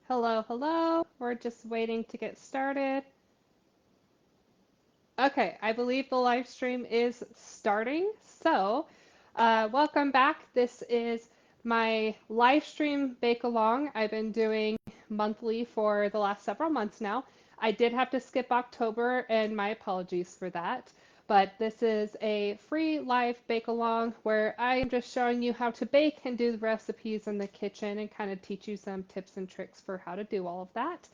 Hello, hello. We're just waiting to get started. Okay, I believe the live stream is starting. Welcome back. This is my live stream Bakealong. I've been doing monthly for the last several months now. I did have to skip October, and my apologies for that. But this is a free live Bakealong where I am just showing you how to bake and do the recipes in the kitchen and kind of teach you some tips and tricks for how to do all of that.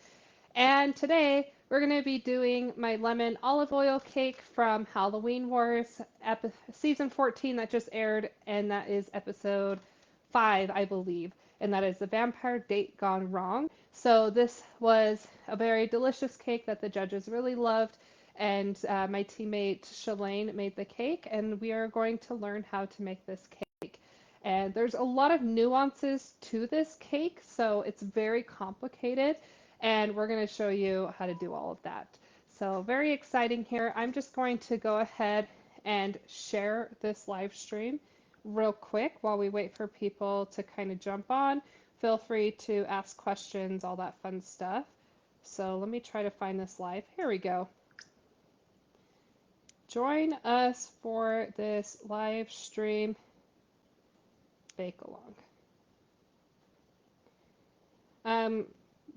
And today we're going to be doing my lemon olive oil cake from Halloween Wars season 14 that just aired, and that is episode 5, I believe. And that is the vampire date gone wrong. So this was a very delicious cake that the judges really loved, and my teammate Shalane made the cake, and we are going to learn how to make this cake. And there's a lot of nuances to this cake, so it's very complicated and we're going to show you how to do all of that. So very exciting here. I'm just going to go ahead and share this live stream real quick while we wait for people to kind of jump on. Feel free to ask questions, all that fun stuff. So let me try to find this live. Here we go. Join us for this live stream bake along. Um,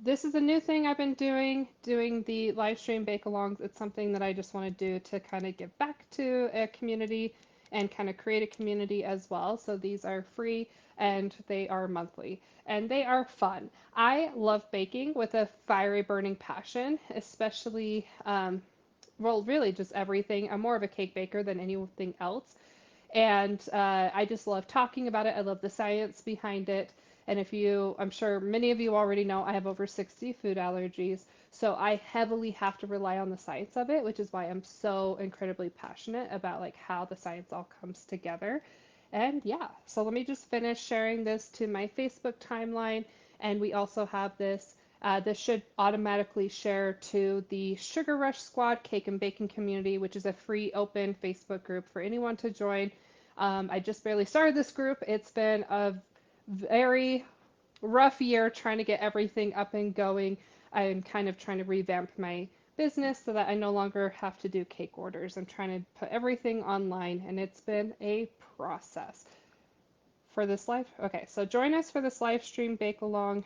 this is a new thing I've been doing the live stream bake-alongs. It's something that I just want to do to kind of give back to a community and kind of create a community as well. So these are free and they are monthly and they are fun. I love baking with a fiery burning passion, especially, well, really just everything. I'm more of a cake baker than anything else. And I just love talking about it. I love the science behind it. And I'm sure many of you already know, I have over 60 food allergies. So I heavily have to rely on the science of it, which is why I'm so incredibly passionate about like how the science all comes together. And yeah, so let me just finish sharing this to my Facebook timeline. And we also have this. This should automatically share to the Sugar Rush Squad Cake and Baking Community, which is a free open Facebook group for anyone to join. I just barely started this group. It's been a very rough year trying to get everything up and going. I'm kind of trying to revamp my business so that I no longer have to do cake orders. I'm trying to put everything online, and it's been a process. For this live, okay, so join us for this live stream bake along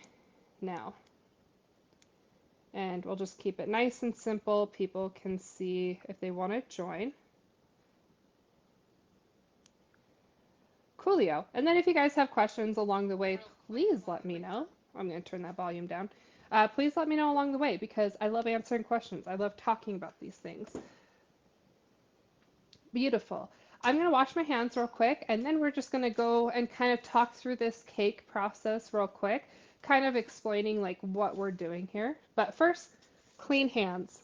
now. And we'll just keep it nice and simple. People can see if they want to join. Coolio. And then if you guys have questions along the way, please let me know. I'm going to turn that volume down. Please let me know along the way because I love answering questions. I love talking about these things. Beautiful. I'm going to wash my hands real quick and then we're just going to go and kind of talk through this cake process real quick, kind of explaining like what we're doing here. But first, clean hands.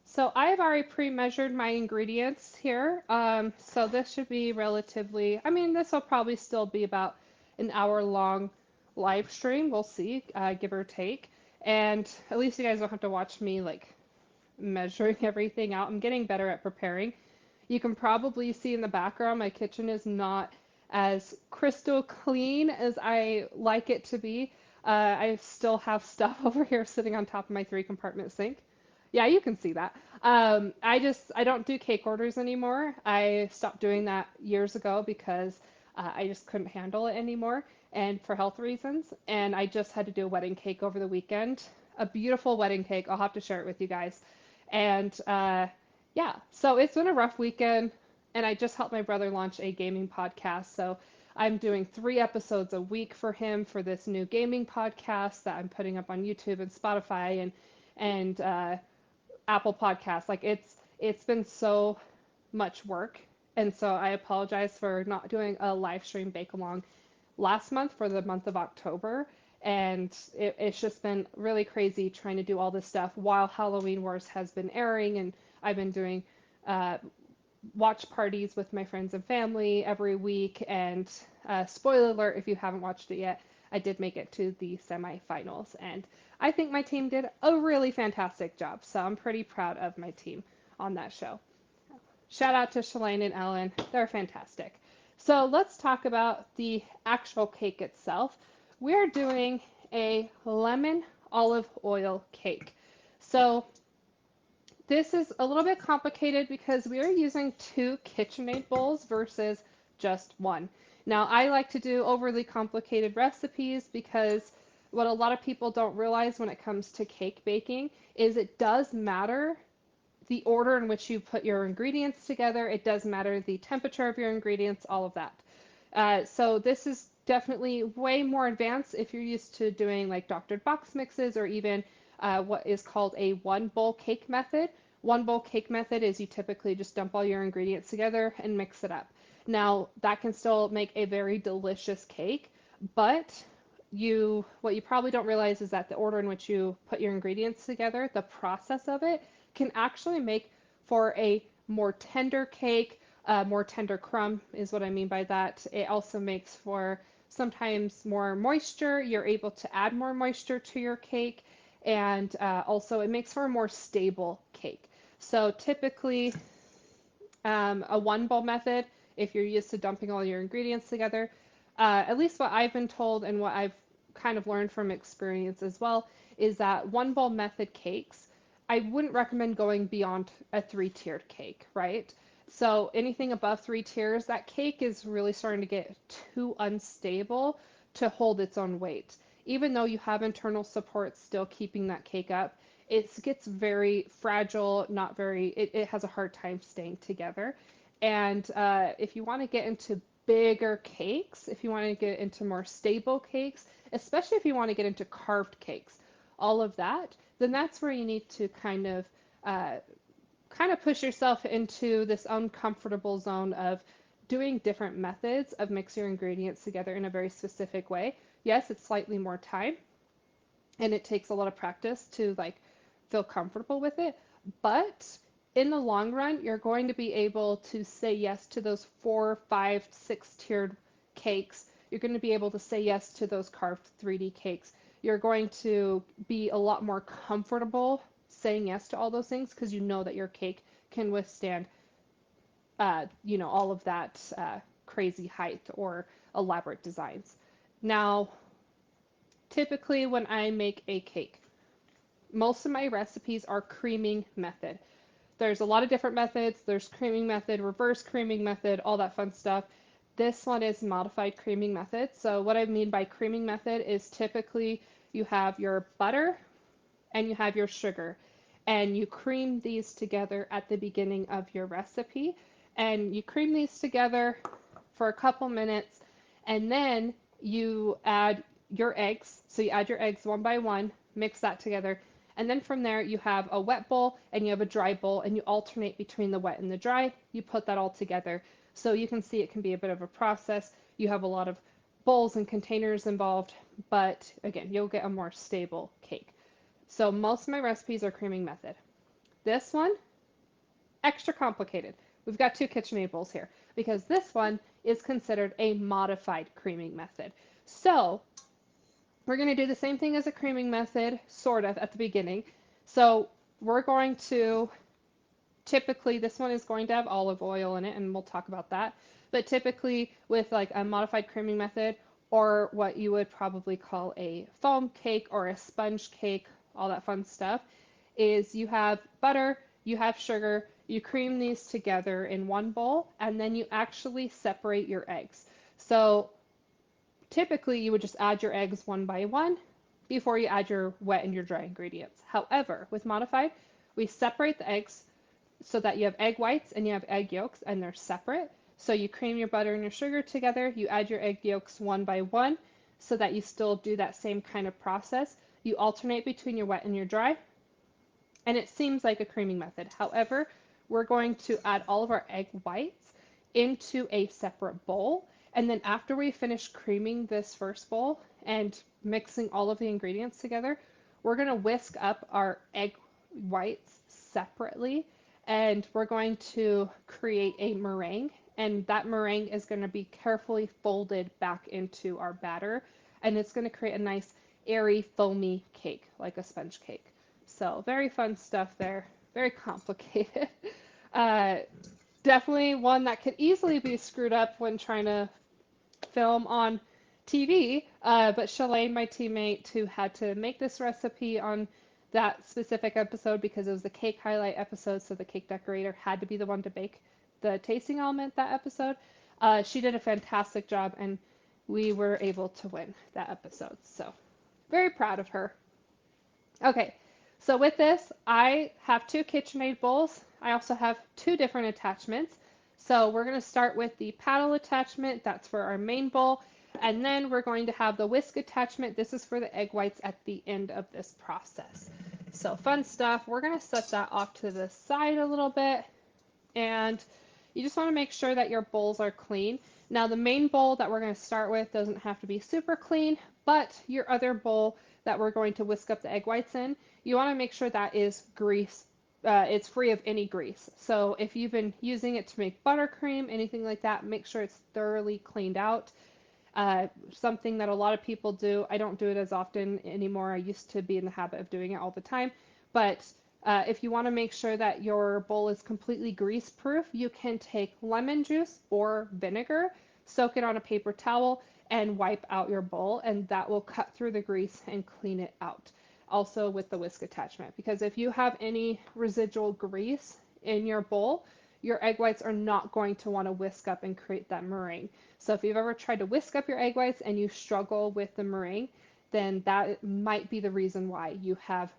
So I've already pre-measured my ingredients here. So this should be relatively, I mean, this will probably still be about an hour long live stream. We'll see, give or take. And at least you guys don't have to watch me like measuring everything out. I'm getting better at preparing. You can probably see in the background my kitchen is not as crystal clean as I like it to be. I still have stuff over here sitting on top of my 3 compartment sink. Yeah, you can see that. I don't do cake orders anymore. I stopped doing that years ago because I just couldn't handle it anymore and for health reasons. And I just had to do a wedding cake over the weekend. A beautiful wedding cake. I'll have to share it with you guys. And yeah, so it's been a rough weekend. And I just helped my brother launch a gaming podcast. So I'm doing 3 episodes a week for him for this new gaming podcast that I'm putting up on YouTube and Spotify and Apple Podcasts. Like it's been so much work, and so I apologize for not doing a live stream bake along last month for the month of October. And it's just been really crazy trying to do all this stuff while Halloween Wars has been airing, and I've been doing uh, watch parties with my friends and family every week. And spoiler alert, if you haven't watched it yet, I did make it to the semifinals, and I think my team did a really fantastic job. So I'm pretty proud of my team. on that show. Shout out to Shalane and Ellen. They're fantastic. So let's talk about the actual cake itself. We're doing a lemon olive oil cake. So this is a little bit complicated because we are using two KitchenAid bowls versus just one. Now, I like to do overly complicated recipes because what a lot of people don't realize when it comes to cake baking is it does matter the order in which you put your ingredients together. It does matter the temperature of your ingredients, all of that. So this is definitely way more advanced if you're used to doing like doctored box mixes or even what is called a one bowl cake method. One bowl cake method is you typically just dump all your ingredients together and mix it up. Now that can still make a very delicious cake, but what you probably don't realize is that the order in which you put your ingredients together, the process of it, can actually make for a more tender cake. More tender crumb is what I mean by that. It also makes for sometimes more moisture. You're able to add more moisture to your cake, and also it makes for a more stable cake. So typically, a one bowl method, if you're used to dumping all your ingredients together, at least what I've been told and what I've kind of learned from experience as well, is that one bowl method cakes, I wouldn't recommend going beyond a three-tiered cake, right? So anything above three tiers, that cake is really starting to get too unstable to hold its own weight. Even though you have internal support still keeping that cake up, it gets very fragile, it has a hard time staying together. And if you want to get into bigger cakes, if you want to get into more stable cakes, especially if you want to get into carved cakes, all of that, then that's where you need to uh, kind of push yourself into this uncomfortable zone of doing different methods of mix your ingredients together in a very specific way. Yes, it's slightly more time, and it takes a lot of practice to like feel comfortable with it, but in the long run you're going to be able to say yes to those 4, 5, 6 tiered cakes. You're going to be able to say yes to those carved 3D cakes. You're going to be a lot more comfortable saying yes to all those things because you know that your cake can withstand all of that crazy height or elaborate designs. Now, typically when I make a cake, most of my recipes are creaming method. There's a lot of different methods. There's creaming method, reverse creaming method, all that fun stuff. This one is modified creaming method. So what I mean by creaming method is typically you have your butter and you have your sugar, and you cream these together at the beginning of your recipe, and you cream these together for a couple minutes, and then you add your eggs. So you add your eggs one by one, mix that together, and then from there you have a wet bowl and you have a dry bowl, and you alternate between the wet and the dry. You put that all together. So you can see it can be a bit of a process. You have a lot of bowls and containers involved, but again, you'll get a more stable cake. So most of my recipes are creaming method. This one, extra complicated. We've got two KitchenAid bowls here because this one is considered a modified creaming method. So we're going to do the same thing as a creaming method, sort of, at the beginning. So we're going to, typically, this one is going to have olive oil in it, and we'll talk about that. But typically, with like a modified creaming method, or what you would probably call a foam cake or a sponge cake, all that fun stuff, is you have butter, you have sugar, you cream these together in one bowl, and then you actually separate your eggs. So typically, you would just add your eggs one by one before you add your wet and your dry ingredients. However, with modified, we separate the eggs so that you have egg whites and you have egg yolks and they're separate. So you cream your butter and your sugar together, you add your egg yolks one by one so that you still do that same kind of process. You alternate between your wet and your dry, and it seems like a creaming method. However, we're going to add all of our egg whites into a separate bowl, and then after we finish creaming this first bowl and mixing all of the ingredients together, we're going to whisk up our egg whites separately, and we're going to create a meringue, and that meringue is going to be carefully folded back into our batter, and it's going to create a nice airy foamy cake like a sponge cake. So very fun stuff there. very complicated. Uh, Definitely one that could easily be screwed up when trying to film on TV. But Shalane, my teammate, who had to make this recipe on that specific episode because it was the cake highlight episode, so the cake decorator had to be the one to bake the tasting element that episode. She did a fantastic job, and we were able to win that episode. So very proud of her. Okay, so with this, I have two KitchenAid bowls. I also have two different attachments. So we're going to start with the paddle attachment. That's for our main bowl. And then we're going to have the whisk attachment. This is for the egg whites at the end of this process. So fun stuff. We're going to set that off to the side a little bit. And you just want to make sure that your bowls are clean. Now, the main bowl that we're going to start with doesn't have to be super clean, but your other bowl that we're going to whisk up the egg whites in, you want to make sure that is grease. It's free of any grease. So if you've been using it to make buttercream, anything like that, make sure it's thoroughly cleaned out. Something that a lot of people do. I don't do it as often anymore. I used to be in the habit of doing it all the time. But if you want to make sure that your bowl is completely grease proof, you can take lemon juice or vinegar, soak it on a paper towel, and wipe out your bowl, and that will cut through the grease and clean it out. Also with the whisk attachment, because if you have any residual grease in your bowl, your egg whites are not going to want to whisk up and create that meringue. So if you've ever tried to whisk up your egg whites and you struggle with the meringue, then that might be the reason why you have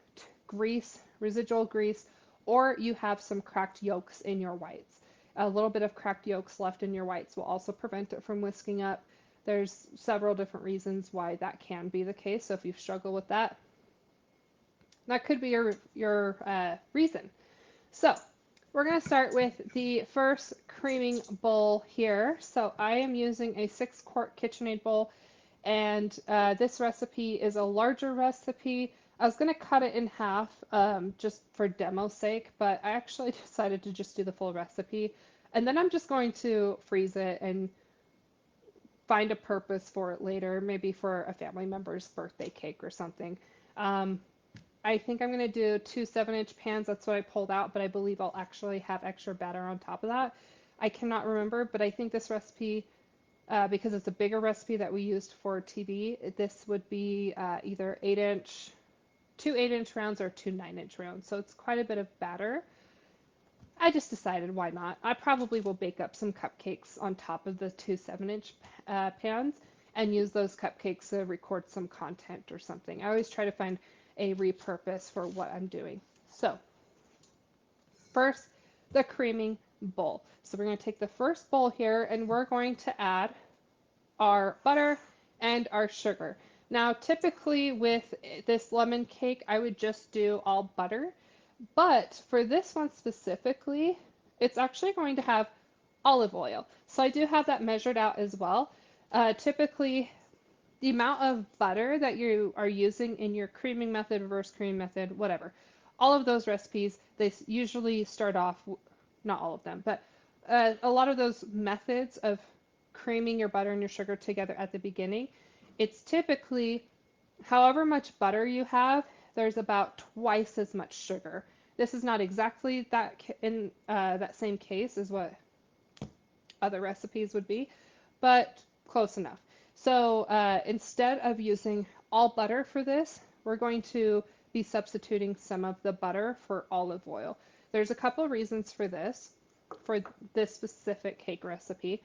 grease, residual grease, or you have some cracked yolks in your whites. A little bit of cracked yolks left in your whites will also prevent it from whisking up. There's several different reasons why that can be the case. So if you struggle with that, that could be your reason. So we're going to start with the first creaming bowl here. So I am using a 6-quart KitchenAid bowl, and this recipe is a larger recipe. I was going to cut it in half just for demo's sake, but I actually decided to just do the full recipe. And then I'm just going to freeze it and find a purpose for it later, maybe for a family member's birthday cake or something. Um, I think I'm going to do 2 7-inch pans. That's what I pulled out, but I believe I'll actually have extra batter on top of that. I cannot remember, but I think this recipe, because it's a bigger recipe that we used for TV, this would be either 8-inch, 2 8-inch rounds or 2 9-inch rounds. So it's quite a bit of batter. I just decided why not. I probably will bake up some cupcakes on top of the 2 7-inch pans and use those cupcakes to record some content or something. I always try to find a repurpose for what I'm doing. So first, the creaming bowl. So we're going to take the first bowl here and we're going to add our butter and our sugar. Now, typically with this lemon cake, I would just do all butter, but for this one specifically, it's actually going to have olive oil. So I do have that measured out as well. Typically, the amount of butter that you are using in your creaming method, reverse creaming method, whatever, all of those recipes, they usually start off, not all of them, but a lot of those methods of creaming your butter and your sugar together at the beginning, it's typically however much butter you have, there's about twice as much sugar. This is not exactly that in that same case as what other recipes would be, but close enough. So instead of using all butter for this, we're going to be substituting some of the butter for olive oil. There's a couple of reasons for this specific cake recipe.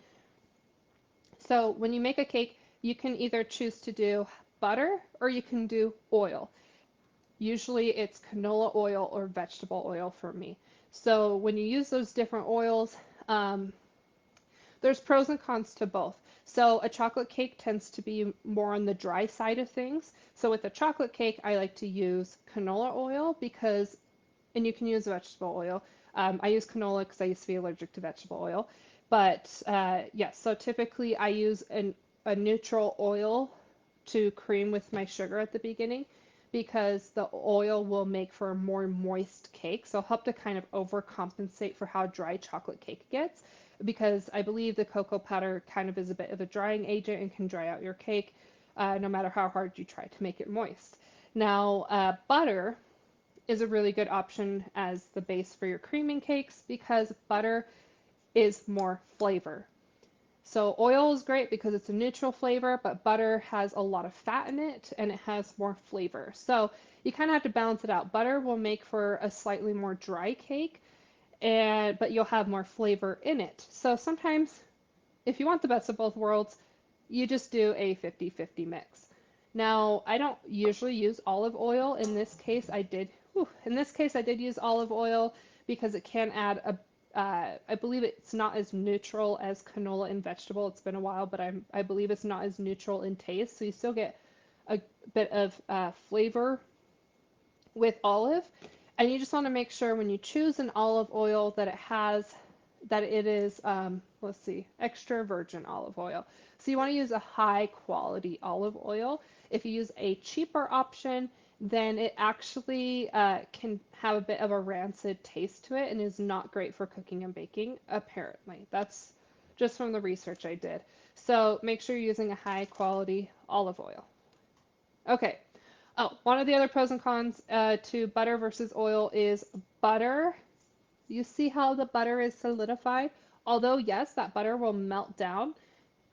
So when you make a cake, you can either choose to do butter or you can do oil. Usually it's canola oil or vegetable oil for me. So when you use those different oils, there's pros and cons to both. So a chocolate cake tends to be more on the dry side of things. So with a chocolate cake, I like to use canola oil because, and you can use vegetable oil. I use canola because I used to be allergic to vegetable oil. But yes, so typically I use a neutral oil to cream with my sugar at the beginning because the oil will make for a more moist cake. So help to kind of overcompensate for how dry chocolate cake gets because I believe the cocoa powder kind of is a bit of a drying agent and can dry out your cake no matter how hard you try to make it moist. Now, butter is a really good option as the base for your creaming cakes because butter is more flavor. So oil is great because it's a neutral flavor, but butter has a lot of fat in it and it has more flavor. So you kind of have to balance it out. Butter will make for a slightly more dry cake, and but you'll have more flavor in it. So sometimes if you want the best of both worlds, you just do a 50-50 mix. Now, I don't usually use olive oil. In this case, I did use olive oil because it can add I believe it's not as neutral as canola and vegetable. It's been a while, but I believe it's not as neutral in taste. So you still get a bit of flavor with olive. And you just want to make sure when you choose an olive oil that it is, let's see, extra virgin olive oil. So you want to use a high quality olive oil. If you use a cheaper option, then it actually can have a bit of a rancid taste to it and is not great for cooking and baking, apparently. That's just from the research I did. So make sure you're using a high quality olive oil. Okay. Oh, one of the other pros and cons to butter versus oil is butter. You see how the butter is solidified? Although, yes, that butter will melt down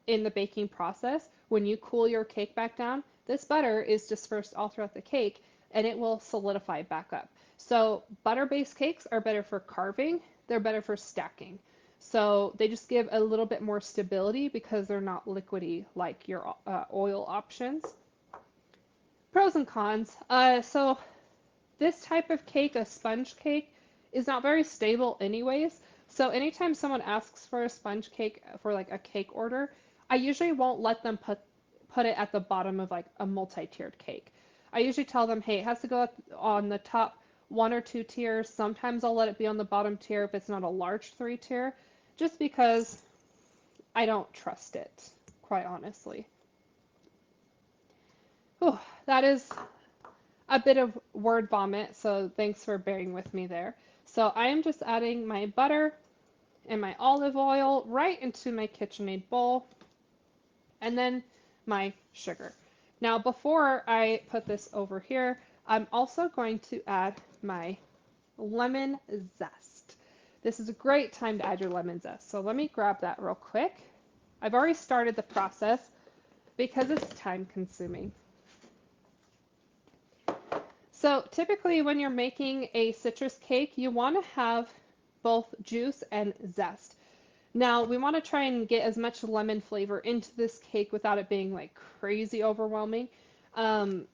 in the baking process. When you cool your cake back down, this butter is dispersed all throughout the cake and it will solidify back up. So butter-based cakes are better for carving. They're better for stacking. So they just give a little bit more stability because they're not liquidy like your oil options. Pros and cons. So this type of cake, a sponge cake, is not very stable anyways. So anytime someone asks for a sponge cake for like a cake order, I usually won't let them put it at the bottom of like a multi-tiered cake. I usually tell them, hey, it has to go on the top one or two tiers. Sometimes I'll let it be on the bottom tier if it's not a large three tier, just because I don't trust it, quite honestly. Whew, that is a bit of word vomit, so thanks for bearing with me there. So I am just adding my butter and my olive oil right into my KitchenAid bowl, and then my sugar. Now, before I put this over here, I'm also going to add my lemon zest. This is a great time to add your lemon zest. So let me grab that real quick. I've already started the process because it's time consuming. So typically when you're making a citrus cake, you want to have both juice and zest. Now we want to try and get as much lemon flavor into this cake without it being like crazy overwhelming. Um,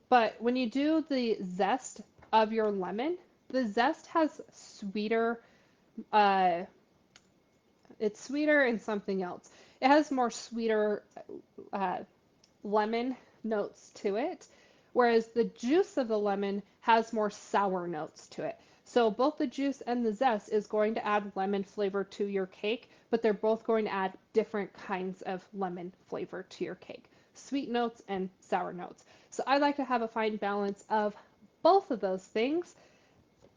but when you do the zest of your lemon, the zest has sweeter, uh, it's sweeter in something else. It has more sweeter uh, lemon notes to it, whereas the juice of the lemon has more sour notes to it. So both the juice and the zest is going to add lemon flavor to your cake, but they're both going to add different kinds of lemon flavor to your cake. Sweet notes and sour notes. So I like to have a fine balance of both of those things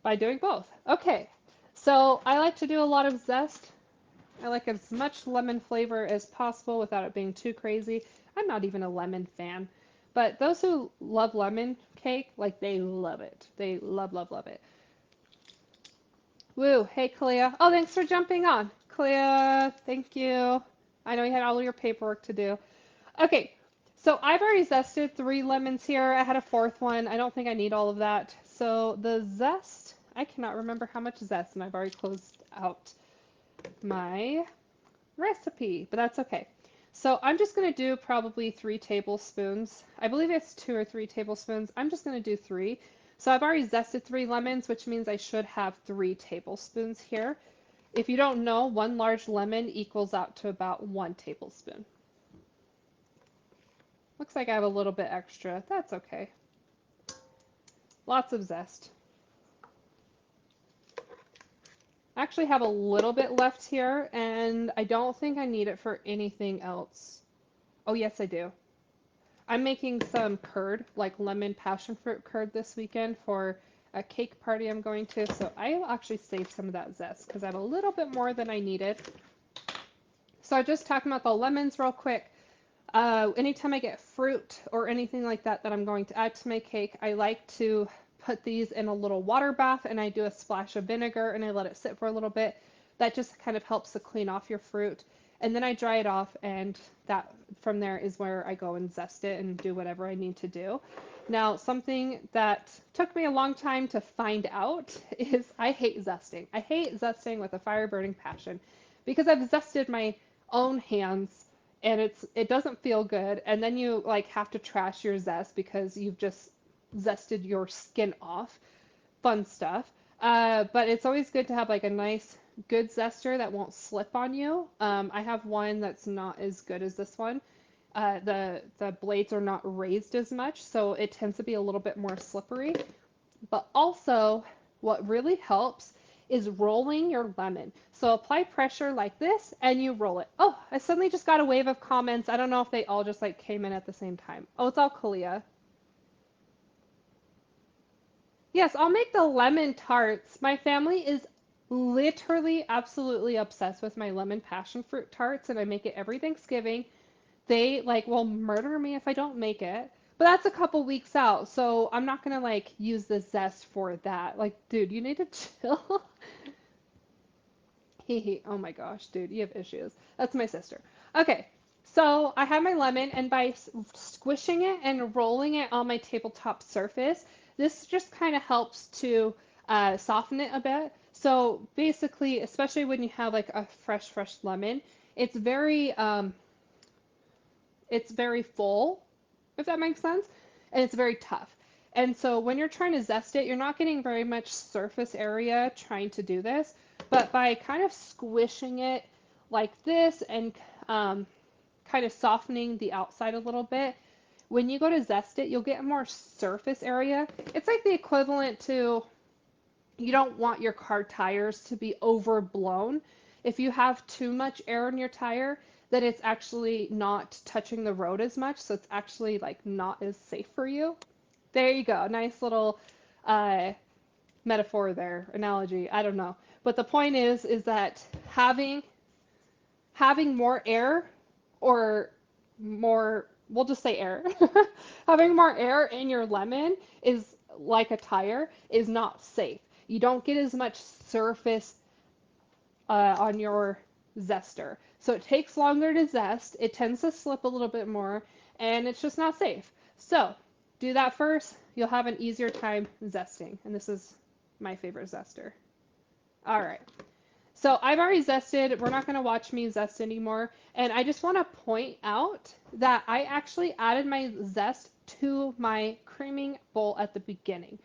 by doing both. Okay, so I like to do a lot of zest. I like as much lemon flavor as possible without it being too crazy. I'm not even a lemon fan, but those who love lemon cake, like they love it. They love, love, love it. Woo, hey Clea. Oh, thanks for jumping on. Clea, thank you. I know you had all your paperwork to do. Okay, so I've already zested 3 lemons here. I had a fourth one. I don't think I need all of that. So the zest, I cannot remember how much zest, and I've already closed out my recipe, but that's okay. So I'm just going to do probably 3 tablespoons. I believe it's 2 or 3 tablespoons. I'm just going to do 3. So I've already zested 3 lemons, which means I should have 3 tablespoons here. If you don't know, 1 large lemon equals out to about 1 tablespoon. Looks like I have a little bit extra. That's okay. Lots of zest. I actually have a little bit left here, and I don't think I need it for anything else. Oh, yes, I do. I'm making some curd, like lemon passion fruit curd this weekend for a cake party I'm going to. So I will actually save some of that zest because I have a little bit more than I needed. So just talking about the lemons real quick. Anytime I get fruit or anything like that that I'm going to add to my cake, I like to put these in a little water bath and I do a splash of vinegar and I let it sit for a little bit. That just kind of helps to clean off your fruit. And then I dry it off, and that from there is where I go and zest it and do whatever I need to do. Now, something that took me a long time to find out is I hate zesting. I hate zesting with a fire burning passion because I've zested my own hands and it doesn't feel good. And then you like have to trash your zest because you've just zested your skin off. Fun stuff. But it's always good to have like a nice, good zester that won't slip on you. I have one that's not as good as this one. The blades are not raised as much, so it tends to be a little bit more slippery. But also, what really helps is rolling your lemon. So apply pressure like this, and you roll it. Oh, I suddenly just got a wave of comments. I don't know if they all just like came in at the same time. Oh, it's all Kalia. Yes, I'll make the lemon tarts. My family is literally absolutely obsessed with my lemon passion fruit tarts, and I make it every Thanksgiving. They like will murder me if I don't make it. But that's a couple weeks out, so I'm not gonna like use the zest for that. Like, dude, you need to chill. Hee hee. Oh my gosh, dude, you have issues. That's my sister. Okay, so I have my lemon, and by squishing it and rolling it on my tabletop surface, this just kind of helps to soften it a bit. So basically, especially when you have like a fresh lemon, it's very um, it's very full, if that makes sense, and it's very tough. And so when you're trying to zest it, you're not getting very much surface area trying to do this, but by kind of squishing it like this and um, kind of softening the outside a little bit, when you go to zest it, you'll get more surface area. It's like the equivalent to you don't want your car tires to be overblown. If you have too much air in your tire, then it's actually not touching the road as much, so it's actually like not as safe for you. There you go. Nice little uh, metaphor there, analogy. I don't know. But the point is that having more air or more, we'll just say air, having more air in your lemon is like a tire is not safe. You don't get as much surface on your zester. So it takes longer to zest, it tends to slip a little bit more, and it's just not safe. So do that first, you'll have an easier time zesting. And this is my favorite zester. All right. So I've already zested. We're not going to watch me zest anymore. And I just want to point out that I actually added my zest to my creaming bowl at the beginning.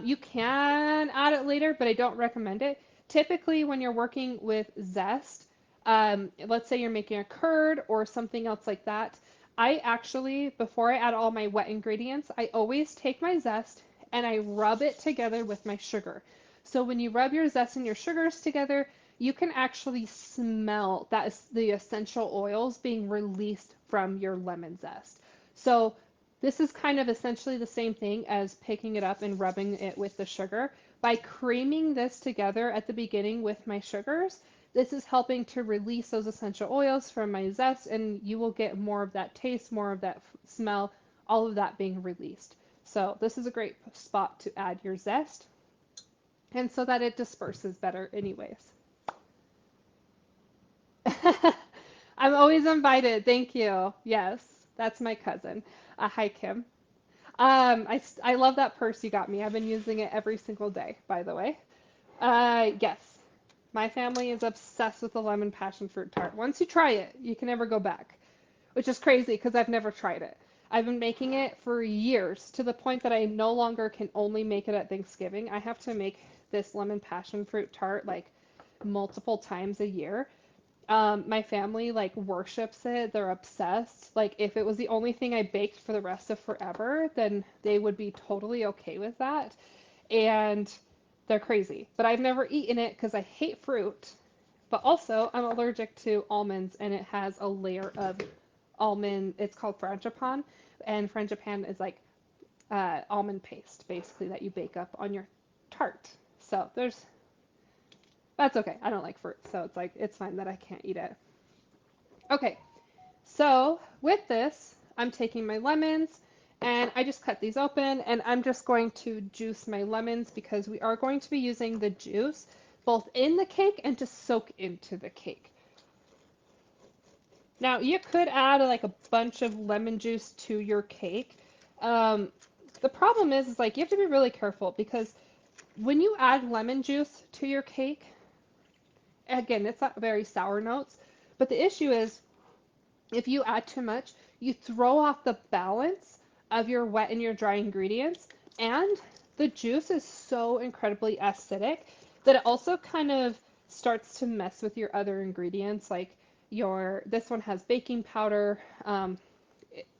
You can add it later, but I don't recommend it. Typically, when you're working with zest, let's say you're making a curd or something else like that, I actually, before I add all my wet ingredients, I always take my zest and I rub it together with my sugar. So when you rub your zest and your sugars together, you can actually smell that is the essential oils being released from your lemon zest. So this is kind of essentially the same thing as picking it up and rubbing it with the sugar. By creaming this together at the beginning with my sugars, this is helping to release those essential oils from my zest, and you will get more of that taste, more of that smell, all of that being released. So this is a great spot to add your zest, and so that it disperses better anyways. I'm always invited. Thank you. Yes, that's my cousin. Hi, Kim. I love that purse you got me. I've been using it every single day, by the way. Yes, my family is obsessed with the lemon passion fruit tart. Once you try it, you can never go back, which is crazy because I've never tried it. I've been making it for years to the point that I no longer can only make it at Thanksgiving. I have to make this lemon passion fruit tart like multiple times a year. My family like worships it. They're obsessed. Like if it was the only thing I baked for the rest of forever, then they would be totally okay with that. And they're crazy. But I've never eaten it because I hate fruit. But also I'm allergic to almonds and it has a layer of almond. It's called frangipane, and frangipane is like almond paste basically that you bake up on your tart. So there's that's okay. I don't like fruit, so it's like it's fine that I can't eat it. Okay, so with this, I'm taking my lemons And I just cut these open and I'm just going to juice my lemons because we are going to be using the juice both in the cake and to soak into the cake. Now you could add like a bunch of lemon juice to your cake. Um, the problem is like you have to be really careful because when you add lemon juice to your cake, again, it's not very sour notes, but the issue is if you add too much, you throw off the balance of your wet and your dry ingredients, and the juice is so incredibly acidic that it also kind of starts to mess with your other ingredients. Like your this one has baking powder.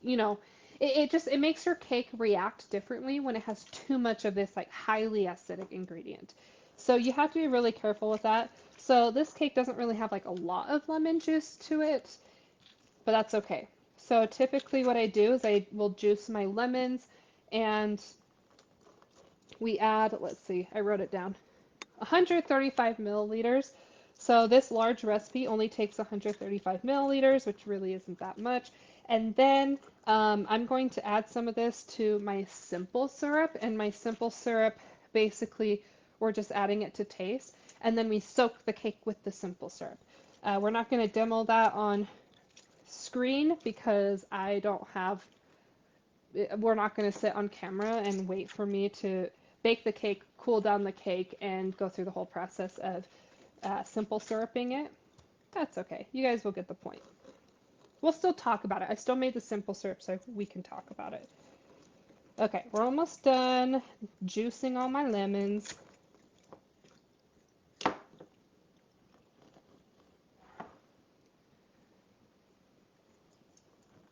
You know, it makes your cake react differently when it has too much of this like highly acidic ingredient. So you have to be really careful with that. So this cake doesn't really have like a lot of lemon juice to it, but that's okay. So typically what I do is I will juice my lemons and we add, let's see, I wrote it down, 135 milliliters. So this large recipe only takes 135 milliliters, which really isn't that much. And then I'm going to add some of this to my simple syrup, and my simple syrup, basically, we're just adding it to taste. And then we soak the cake with the simple syrup. We're not going to demo that on screen because I don't have, we're not going to sit on camera and wait for me to bake the cake, cool down the cake, and go through the whole process of simple syruping it. That's okay. You guys will get the point. We'll still talk about it. I still made the simple syrup so we can talk about it. Okay, we're almost done juicing all my lemons.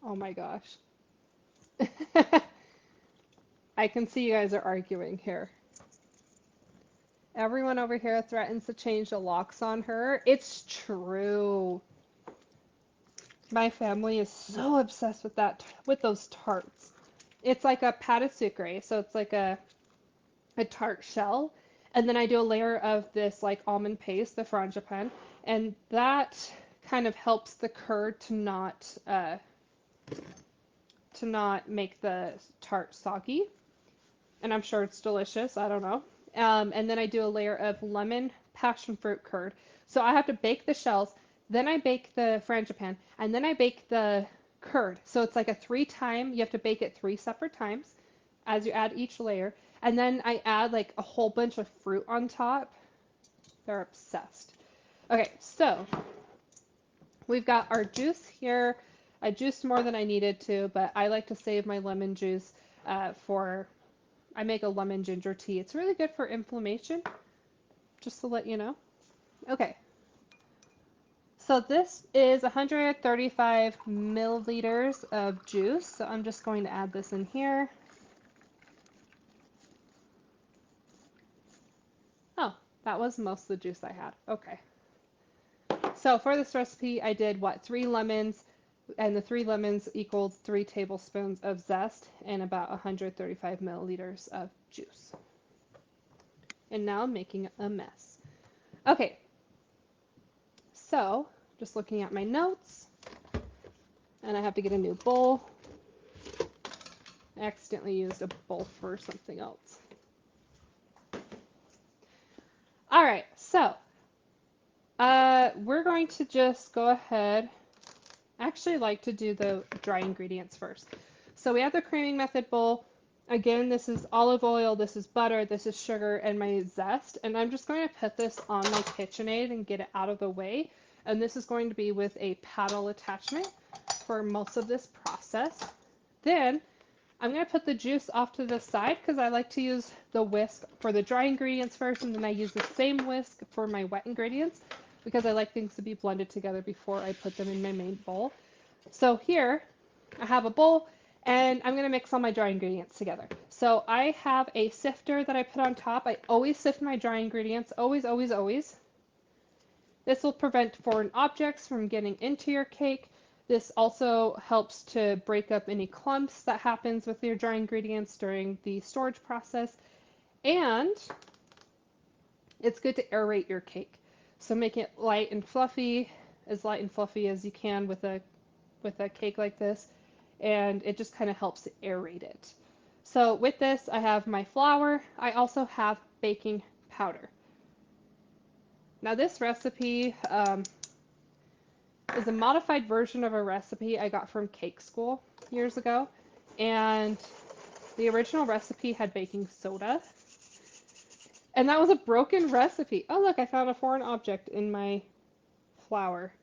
Oh my gosh. I can see you guys are arguing here. Everyone over here threatens to change the locks on her. It's true. My family is so obsessed with with those tarts. It's like a pâte à sucre, so it's like a tart shell, and then I do a layer of this like almond paste, the frangipane, and that kind of helps the curd to not make the tart soggy. And I'm sure it's delicious. I don't know. And then I do a layer of lemon passion fruit curd. So I have to bake the shells, then I bake the frangipane, and then I bake the curd. So it's like a you have to bake it three separate times as you add each layer. And then I add like a whole bunch of fruit on top. They're obsessed. Okay, so we've got our juice here. I juiced more than I needed to, but I like to save my lemon juice for I make a lemon ginger tea. It's really good for inflammation, just to let you know. Okay, so this is 135 milliliters of juice. So I'm just going to add this in here. Oh, that was most of the juice I had. Okay. So for this recipe, I did what? 3 lemons, and the 3 lemons equaled 3 tablespoons of zest and about 135 milliliters of juice. And now I'm making a mess. Okay, so just looking at my notes, and I have to get a new bowl. I accidentally used a bowl for something else. All right, so we're going to just go ahead. I actually like to do the dry ingredients first. So we have the creaming method bowl. Again, this is olive oil, this is butter, this is sugar, and my zest. And I'm just going to put this on my KitchenAid and get it out of the way. And this is going to be with a paddle attachment for most of this process. Then I'm going to put the juice off to the side because I like to use the whisk for the dry ingredients first, and then I use the same whisk for my wet ingredients because I like things to be blended together before I put them in my main bowl. So here I have a bowl and I'm going to mix all my dry ingredients together. So I have a sifter that I put on top. I always sift my dry ingredients, always, always, always. This will prevent foreign objects from getting into your cake. This also helps to break up any clumps that happens with your dry ingredients during the storage process. And it's good to aerate your cake. So make it light and fluffy, as light and fluffy as you can with a cake like this. and it just kind of helps aerate it. So with this, I have my flour. I also have baking powder. Now this recipe is a modified version of a recipe I got from Cake School years ago, and the original recipe had baking soda, and that was a broken recipe. Oh look, I found a foreign object in my flour.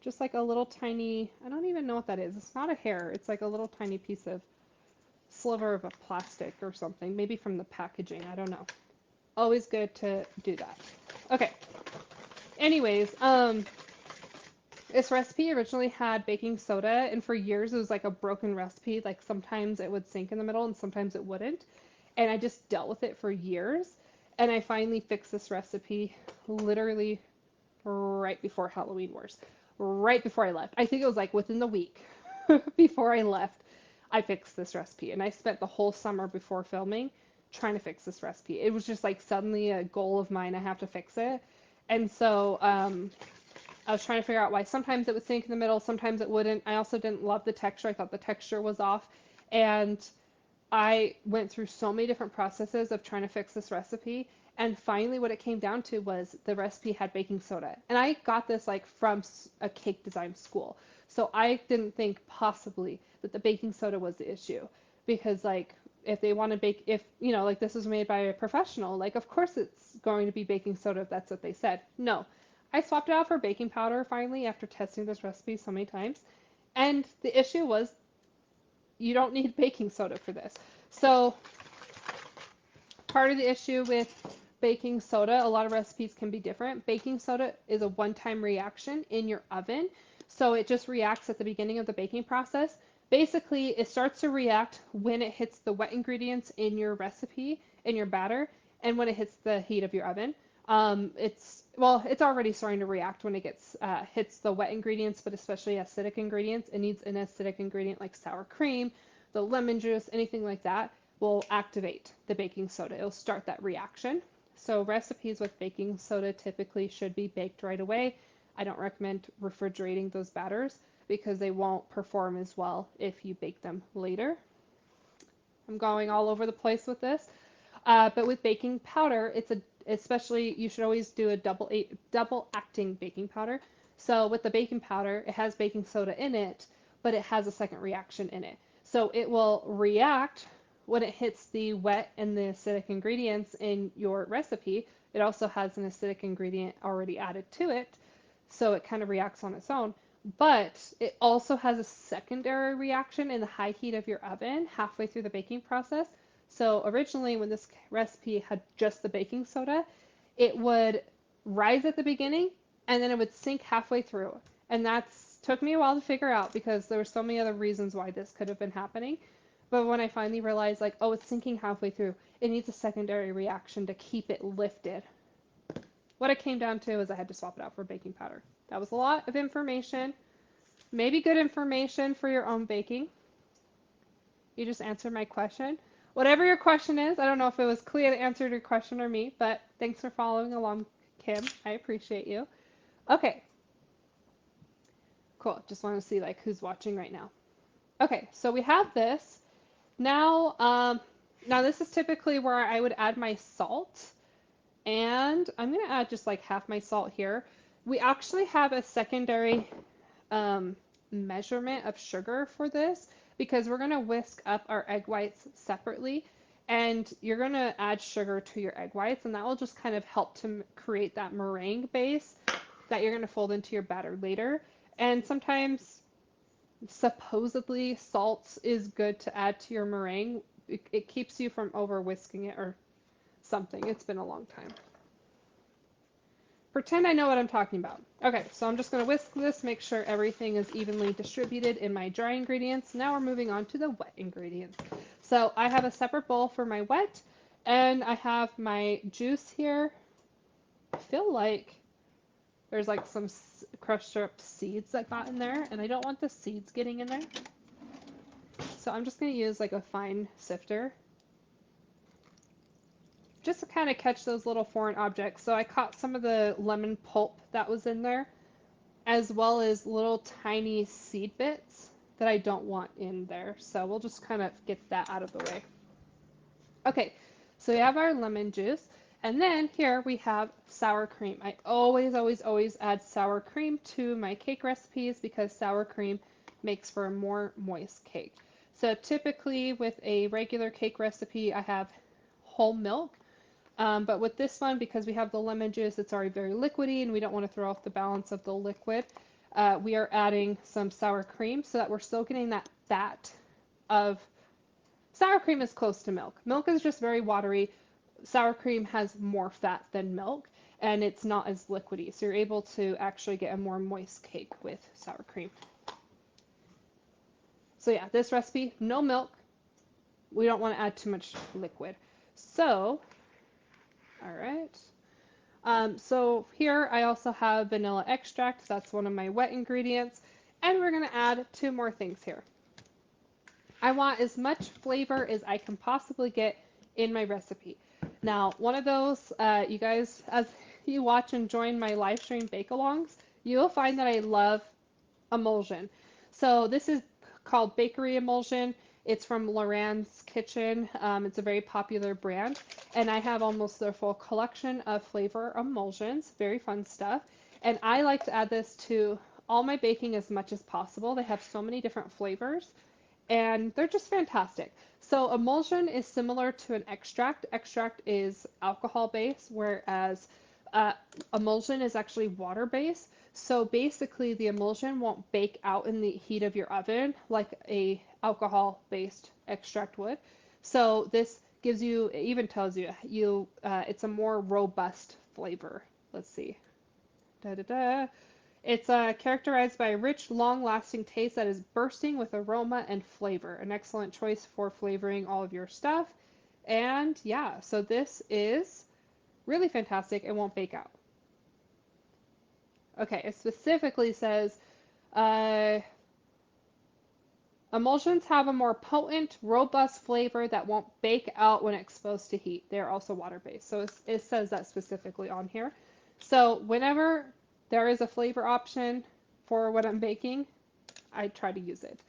Just like a little tiny, I don't even know what that is. It's not a hair. It's like a little tiny piece of sliver of a plastic or something, maybe from the packaging. I don't know. Always good to do that. Okay. Anyways, this recipe originally had baking soda, and for years it was like a broken recipe. Like sometimes it would sink in the middle and sometimes it wouldn't. And I just dealt with it for years. And I finally fixed this recipe literally right before Halloween Wars, right before I left. I think it was like within the week before I left, I fixed this recipe. And I spent the whole summer before filming trying to fix this recipe. It was just like suddenly a goal of mine. I have to fix it. And so I was trying to figure out why sometimes it would sink in the middle, sometimes it wouldn't. I also didn't love the texture. I thought the texture was off. And I went through so many different processes of trying to fix this recipe, and finally what it came down to was the recipe had baking soda. And I got this like from a cake design school. So I didn't think possibly that the baking soda was the issue, because like if they want to bake, if you know, like this was made by a professional, like of course it's going to be baking soda if that's what they said. No. I swapped it out for baking powder finally after testing this recipe so many times. And the issue was you don't need baking soda for this. So part of the issue with baking soda, a lot of recipes can be different. Baking soda is a one-time reaction in your oven. So it just reacts at the beginning of the baking process. Basically, it starts to react when it hits the wet ingredients in your recipe, in your batter, and when it hits the heat of your oven. It's already starting to react when it hits the wet ingredients, but especially acidic ingredients. It needs an acidic ingredient like sour cream, the lemon juice, anything like that will activate the baking soda. It'll start that reaction. So recipes with baking soda typically should be baked right away. I don't recommend refrigerating those batters because they won't perform as well if you bake them later. I'm going all over the place with this. But with baking powder, especially you should always do a double acting baking powder. So with the baking powder, it has baking soda in it, but it has a second reaction in it. So it will react when it hits the wet and the acidic ingredients in your recipe. It also has an acidic ingredient already added to it, so it kind of reacts on its own. But it also has a secondary reaction in the high heat of your oven halfway through the baking process. So originally, when this recipe had just the baking soda, it would rise at the beginning and then it would sink halfway through. And that's took me a while to figure out because there were so many other reasons why this could have been happening. But when I finally realized, like, oh, it's sinking halfway through, it needs a secondary reaction to keep it lifted. What it came down to is I had to swap it out for baking powder. That was a lot of information. Maybe good information for your own baking. You just answered my question. Whatever your question is, I don't know if it was Clea that answered your question or me, but thanks for following along, Kim. I appreciate you. Okay, cool. Just want to see like who's watching right now. Okay, so we have this. Now, now this is typically where I would add my salt, and I'm gonna add just like half my salt here. We actually have a secondary measurement of sugar for this because we're gonna whisk up our egg whites separately, and you're gonna add sugar to your egg whites, and that will just kind of help to create that meringue base that you're gonna fold into your batter later. And sometimes supposedly salt is good to add to your meringue. It keeps you from over whisking it or something. It's been a long time. Pretend I know what I'm talking about. Okay, so I'm just going to whisk this, make sure everything is evenly distributed in my dry ingredients. Now we're moving on to the wet ingredients. So I have a separate bowl for my wet, and I have my juice here. I feel like there's like some crushed up seeds that got in there, and I don't want the seeds getting in there. So I'm just going to use like a fine sifter just to kind of catch those little foreign objects. So I caught some of the lemon pulp that was in there, as well as little tiny seed bits. that I don't want in there. So we'll just kind of get that out of the way. Okay, so we have our lemon juice. And then here we have sour cream. I always, always, always add sour cream to my cake recipes because sour cream makes for a more moist cake. So typically with a regular cake recipe, I have whole milk. But with this one, because we have the lemon juice, it's already very liquidy and we don't want to throw off the balance of the liquid. We are adding some sour cream so that we're still getting that fat of sour cream is close to milk. Milk is just very watery. Sour cream has more fat than milk and it's not as liquidy. So you're able to actually get a more moist cake with sour cream. So yeah, this recipe, no milk. We don't want to add too much liquid. So, all right. So here I also have vanilla extract. That's one of my wet ingredients. And we're going to add two more things here. I want as much flavor as I can possibly get in my recipe. Now, one of those, you guys, as you watch and join my live stream Bakealongs, you'll find that I love emulsion. So this is called bakery emulsion. It's from Loran's Kitchen. It's a very popular brand, and I have almost their full collection of flavor emulsions. Very fun stuff. And I like to add this to all my baking as much as possible. They have so many different flavors and they're just fantastic. So emulsion is similar to an extract. Extract is alcohol based, whereas uh, emulsion is actually water based. So basically, the emulsion won't bake out in the heat of your oven like a alcohol based extract would. So this gives you, it even tells you, it's a more robust flavor. Let's see. Da da da. It's characterized by a rich, long-lasting taste that is bursting with aroma and flavor. An excellent choice for flavoring all of your stuff. And yeah, so this is really fantastic. It won't bake out. Okay, it specifically says uh, emulsions have a more potent, robust flavor that won't bake out when exposed to heat. They're also water-based. So it says that specifically on here. So whenever there is a flavor option for what I'm baking, I try to use it.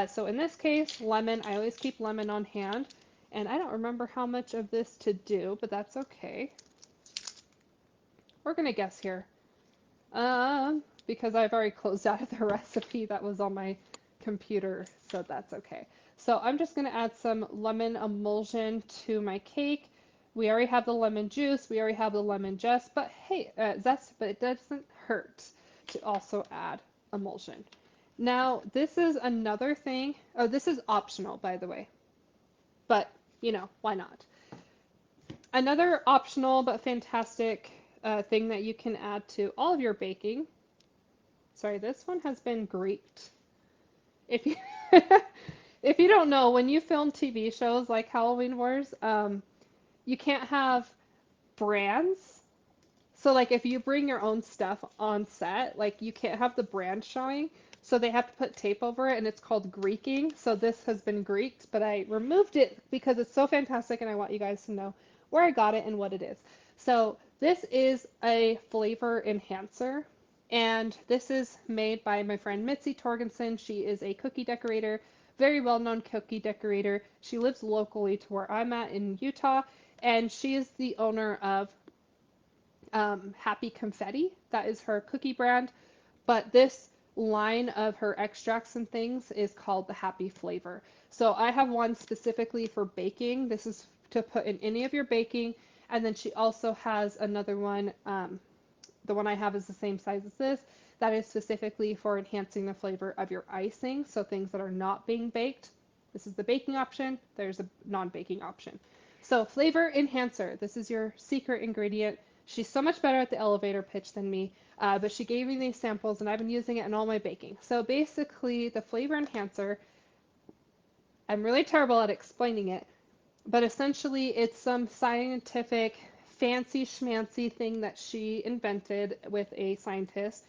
So in this case, lemon, I always keep lemon on hand. And I don't remember how much of this to do, but that's okay. We're going to guess here. Because I've already closed out of the recipe that was on my computer, so that's okay. So I'm just going to add some lemon emulsion to my cake. We already have the lemon juice, we already have the lemon zest, but hey, but it doesn't hurt to also add emulsion. Now, this is another thing. Oh, this is optional, by the way, but why not? Another optional but fantastic thing that you can add to all of your baking. Sorry, this one has been great. If you if you don't know, when you film TV shows like Halloween Wars, you can't have brands. So like if you bring your own stuff on set, like you can't have the brand showing. So they have to put tape over it and it's called Greeking. So this has been Greeked, but I removed it because it's so fantastic and I want you guys to know where I got it and what it is. So this is a flavor enhancer and this is made by my friend Mitzi Torgensen. She is a cookie decorator, very well-known cookie decorator. She lives locally to where I'm at in Utah and she is the owner of Happy Confetti. That is her cookie brand. But this line of her extracts and things is called the Happy Flavor. So I have one specifically for baking. This is to put in any of your baking. And then she also has another one. The one I have is the same size as this. That is specifically for enhancing the flavor of your icing. So things that are not being baked. This is the baking option. There's a non-baking option. So flavor enhancer. This is your secret ingredient. She's so much better at the elevator pitch than me, but she gave me these samples and I've been using it in all my baking. So basically, the flavor enhancer, I'm really terrible at explaining it, but essentially it's some scientific fancy schmancy thing that she invented with a scientist,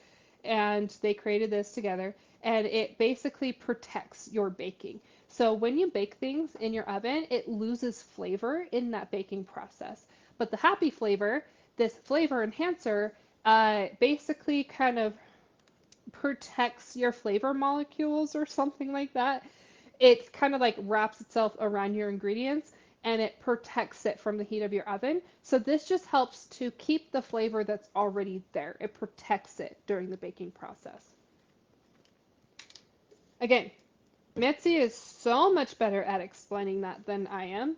and they created this together, and it basically protects your baking. So when you bake things in your oven, it loses flavor in that baking process. But the happy flavor, this flavor enhancer, basically kind of protects your flavor molecules or something like that. It kind of like wraps itself around your ingredients and it protects it from the heat of your oven. So this just helps to keep the flavor that's already there. It protects it during the baking process. Again, Mitzi is so much better at explaining that than I am.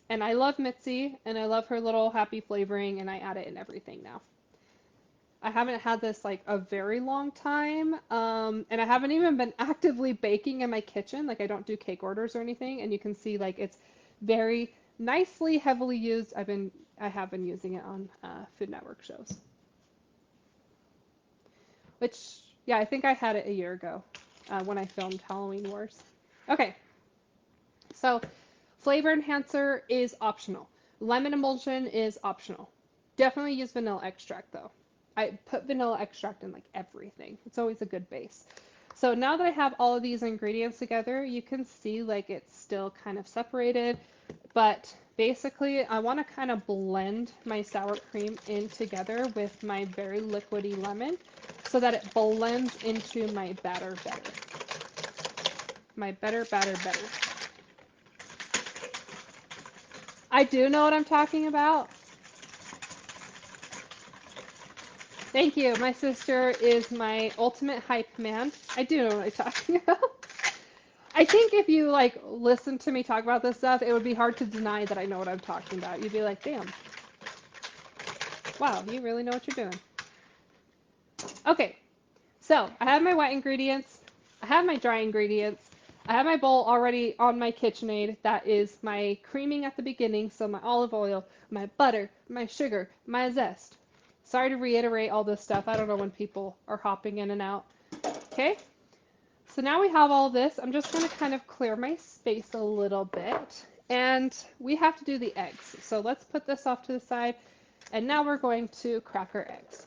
And I love Mitzi and I love her little happy flavoring and I add it in everything now. I haven't had this like a very long time, and I haven't even been actively baking in my kitchen. Like I don't do cake orders or anything, and you can see like it's very nicely heavily used. I have been using it on Food Network shows, which yeah, I think I had it a year ago when I filmed Halloween Wars. Okay, so flavor enhancer is optional. Lemon emulsion is optional. Definitely use vanilla extract though. I put vanilla extract in like everything. It's always a good base. So now that I have all of these ingredients together, you can see like it's still kind of separated, but basically I want to kind of blend my sour cream in together with my very liquidy lemon so that it blends into my batter better. My better. I do know what I'm talking about. Thank you. My sister is my ultimate hype man. I do know what I'm talking about. I think if you like listen to me talk about this stuff, it would be hard to deny that I know what I'm talking about. You'd be like, "Damn. Wow, you really know what you're doing." Okay. So, I have my wet ingredients. I have my dry ingredients. I have my bowl already on my KitchenAid. That is my creaming at the beginning, so my olive oil, my butter, my sugar, my zest. Sorry to reiterate all this stuff. I don't know when people are hopping in and out. Okay? So now we have all this. I'm just going to kind of clear my space a little bit. And we have to do the eggs. So let's put this off to the side. And now we're going to crack our eggs.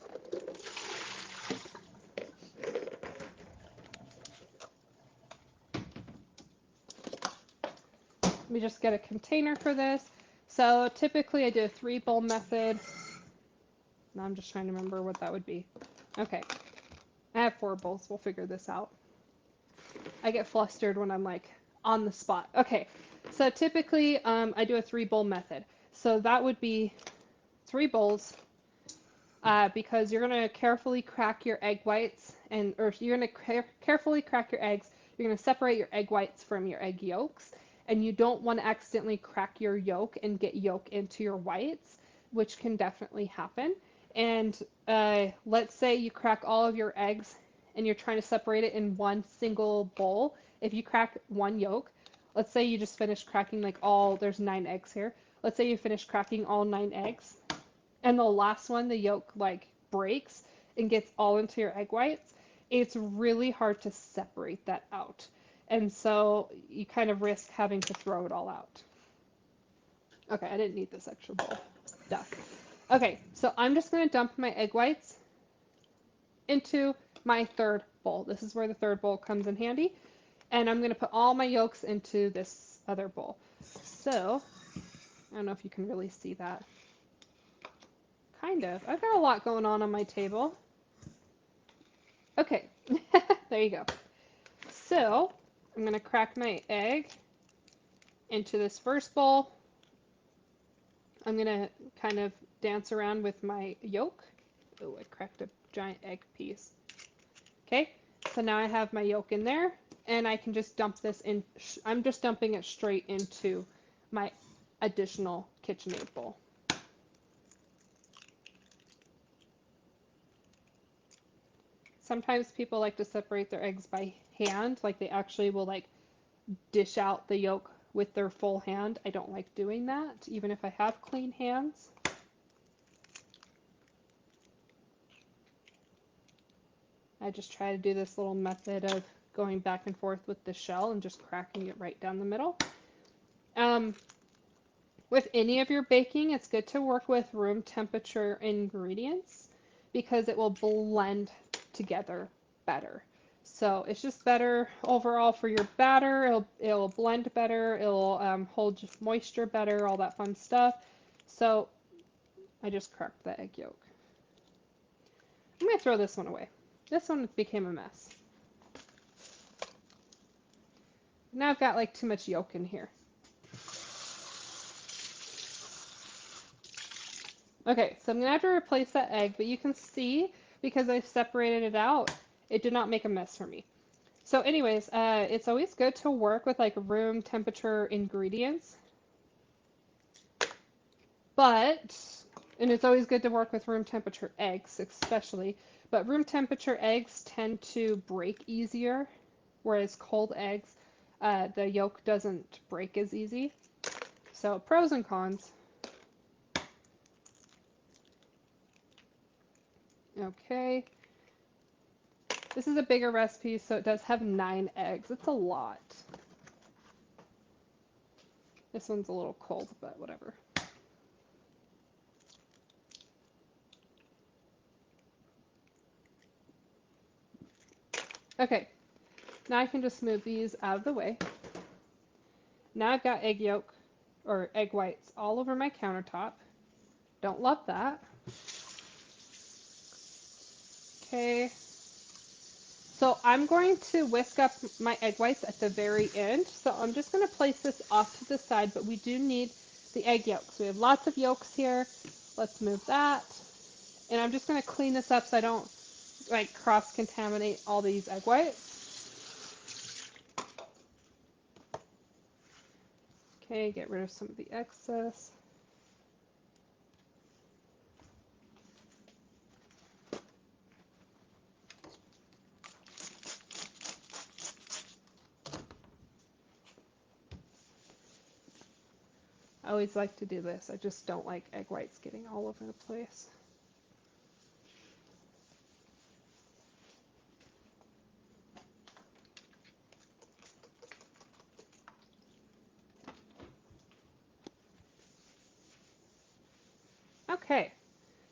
Let me just get a container for this. So typically I do a 3-bowl method. Now I'm just trying to remember what that would be. Okay. I have 4 bowls. We'll figure this out. I get flustered when I'm like on the spot. Okay. So typically I do a 3-bowl method. So that would be 3 bowls because you're going to carefully crack your egg whites or you're going to carefully crack your eggs. You're going to separate your egg whites from your egg yolks, and you don't want to accidentally crack your yolk and get yolk into your whites, which can definitely happen. And let's say you crack all of your eggs and you're trying to separate it in one single bowl. If you crack one yolk, let's say you just finished cracking like there's 9 eggs here. Let's say you finish cracking all 9 eggs and the last one, the yolk like breaks and gets all into your egg whites, it's really hard to separate that out. And so you kind of risk having to throw it all out. Okay, I didn't need this extra bowl. Duh. Okay, so I'm just going to dump my egg whites into my 3rd bowl. This is where the 3rd bowl comes in handy. And I'm going to put all my yolks into this other bowl. So, I don't know if you can really see that. Kind of. I've got a lot going on my table. Okay, there you go. So, I'm going to crack my egg into this first bowl. I'm going to kind of dance around with my yolk. Oh, I cracked a giant egg piece. Okay, so now I have my yolk in there, and I can just dump this in. I'm just dumping it straight into my additional KitchenAid bowl. Sometimes people like to separate their eggs by hand, like they actually will like dish out the yolk with their full hand. I don't like doing that, even if I have clean hands. I just try to do this little method of going back and forth with the shell and just cracking it right down the middle. With any of your baking, it's good to work with room temperature ingredients because it will blend together better. So it's just better overall for your batter. It'll blend better. It'll hold moisture better, all that fun stuff. So I just cracked the egg yolk. I'm going to throw this one away. This one became a mess. Now I've got like too much yolk in here. Okay, so I'm gonna have to replace that egg, but you can see because I've separated it out, it did not make a mess for me. So anyways, it's always good to work with like room temperature ingredients, but, and it's always good to work with room temperature eggs, especially, but room temperature eggs tend to break easier, whereas cold eggs, the yolk doesn't break as easy. So pros and cons. Okay. This is a bigger recipe, so it does have 9 eggs. It's a lot. This one's a little cold, but whatever. Okay, now I can just move these out of the way. Now I've got egg yolk, or egg whites, all over my countertop. Don't love that. Okay, so I'm going to whisk up my egg whites at the very end. So I'm just going to place this off to the side, but we do need the egg yolks. We have lots of yolks here. Let's move that. And I'm just going to clean this up so I don't like cross-contaminate all these egg whites. Okay, get rid of some of the excess. I always like to do this. I just don't like egg whites getting all over the place. Okay,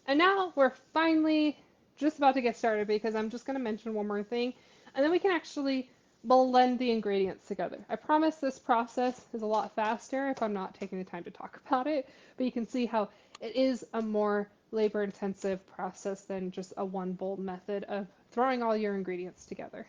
and now we're finally just about to get started because I'm just going to mention one more thing, and then we can actually blend the ingredients together. I promise this process is a lot faster if I'm not taking the time to talk about it, but you can see how it is a more labor-intensive process than just a one bowl method of throwing all your ingredients together.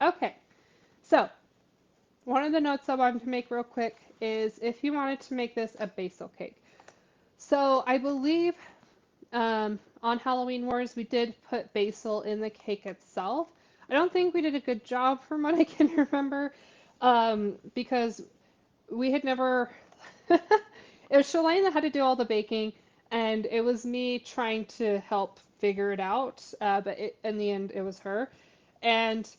Okay, so one of the notes I wanted to make real quick is if you wanted to make this a basil cake. So I believe on Halloween Wars we did put basil in the cake itself. I don't think we did a good job from what I can remember because we had never. It was Shalane that had to do all the baking, and it was me trying to help figure it out. But in the end, it was her. And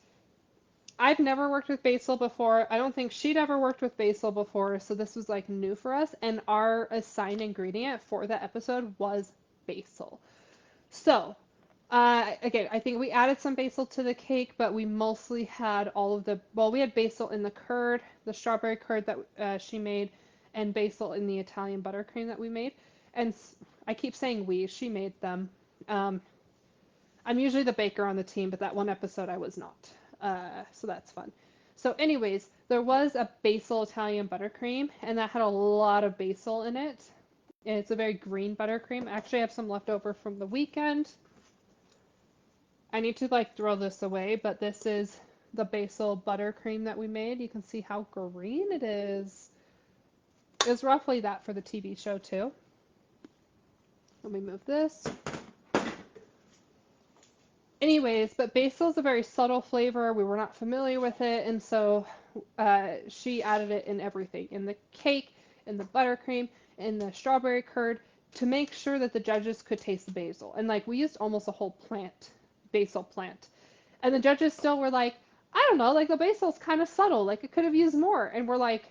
I've never worked with basil before. I don't think she'd ever worked with basil before, so this was like new for us. And our assigned ingredient for the episode was basil. So, again, I think we added some basil to the cake, but we mostly had all of the, well, we had basil in the curd, the strawberry curd that she made, and basil in the Italian buttercream that we made. And I keep saying we, she made them. Um, I'm usually the baker on the team, but that one episode I was not. So that's fun. So, anyways, there was a basil Italian buttercream, and that had a lot of basil in it. And it's a very green buttercream. Actually, I have some left over from the weekend. I need to like throw this away, but this is the basil buttercream that we made. You can see how green it is. It's roughly that for the TV show too. Let me move this. Anyways, but basil is a very subtle flavor. We were not familiar with it, and so she added it in everything, in the cake, in the buttercream, in the strawberry curd, to make sure that the judges could taste the basil. And like we used almost a whole plant, basil plant, and the judges still were like, I don't know, like the basil's kind of subtle, like it could have used more. And we're like,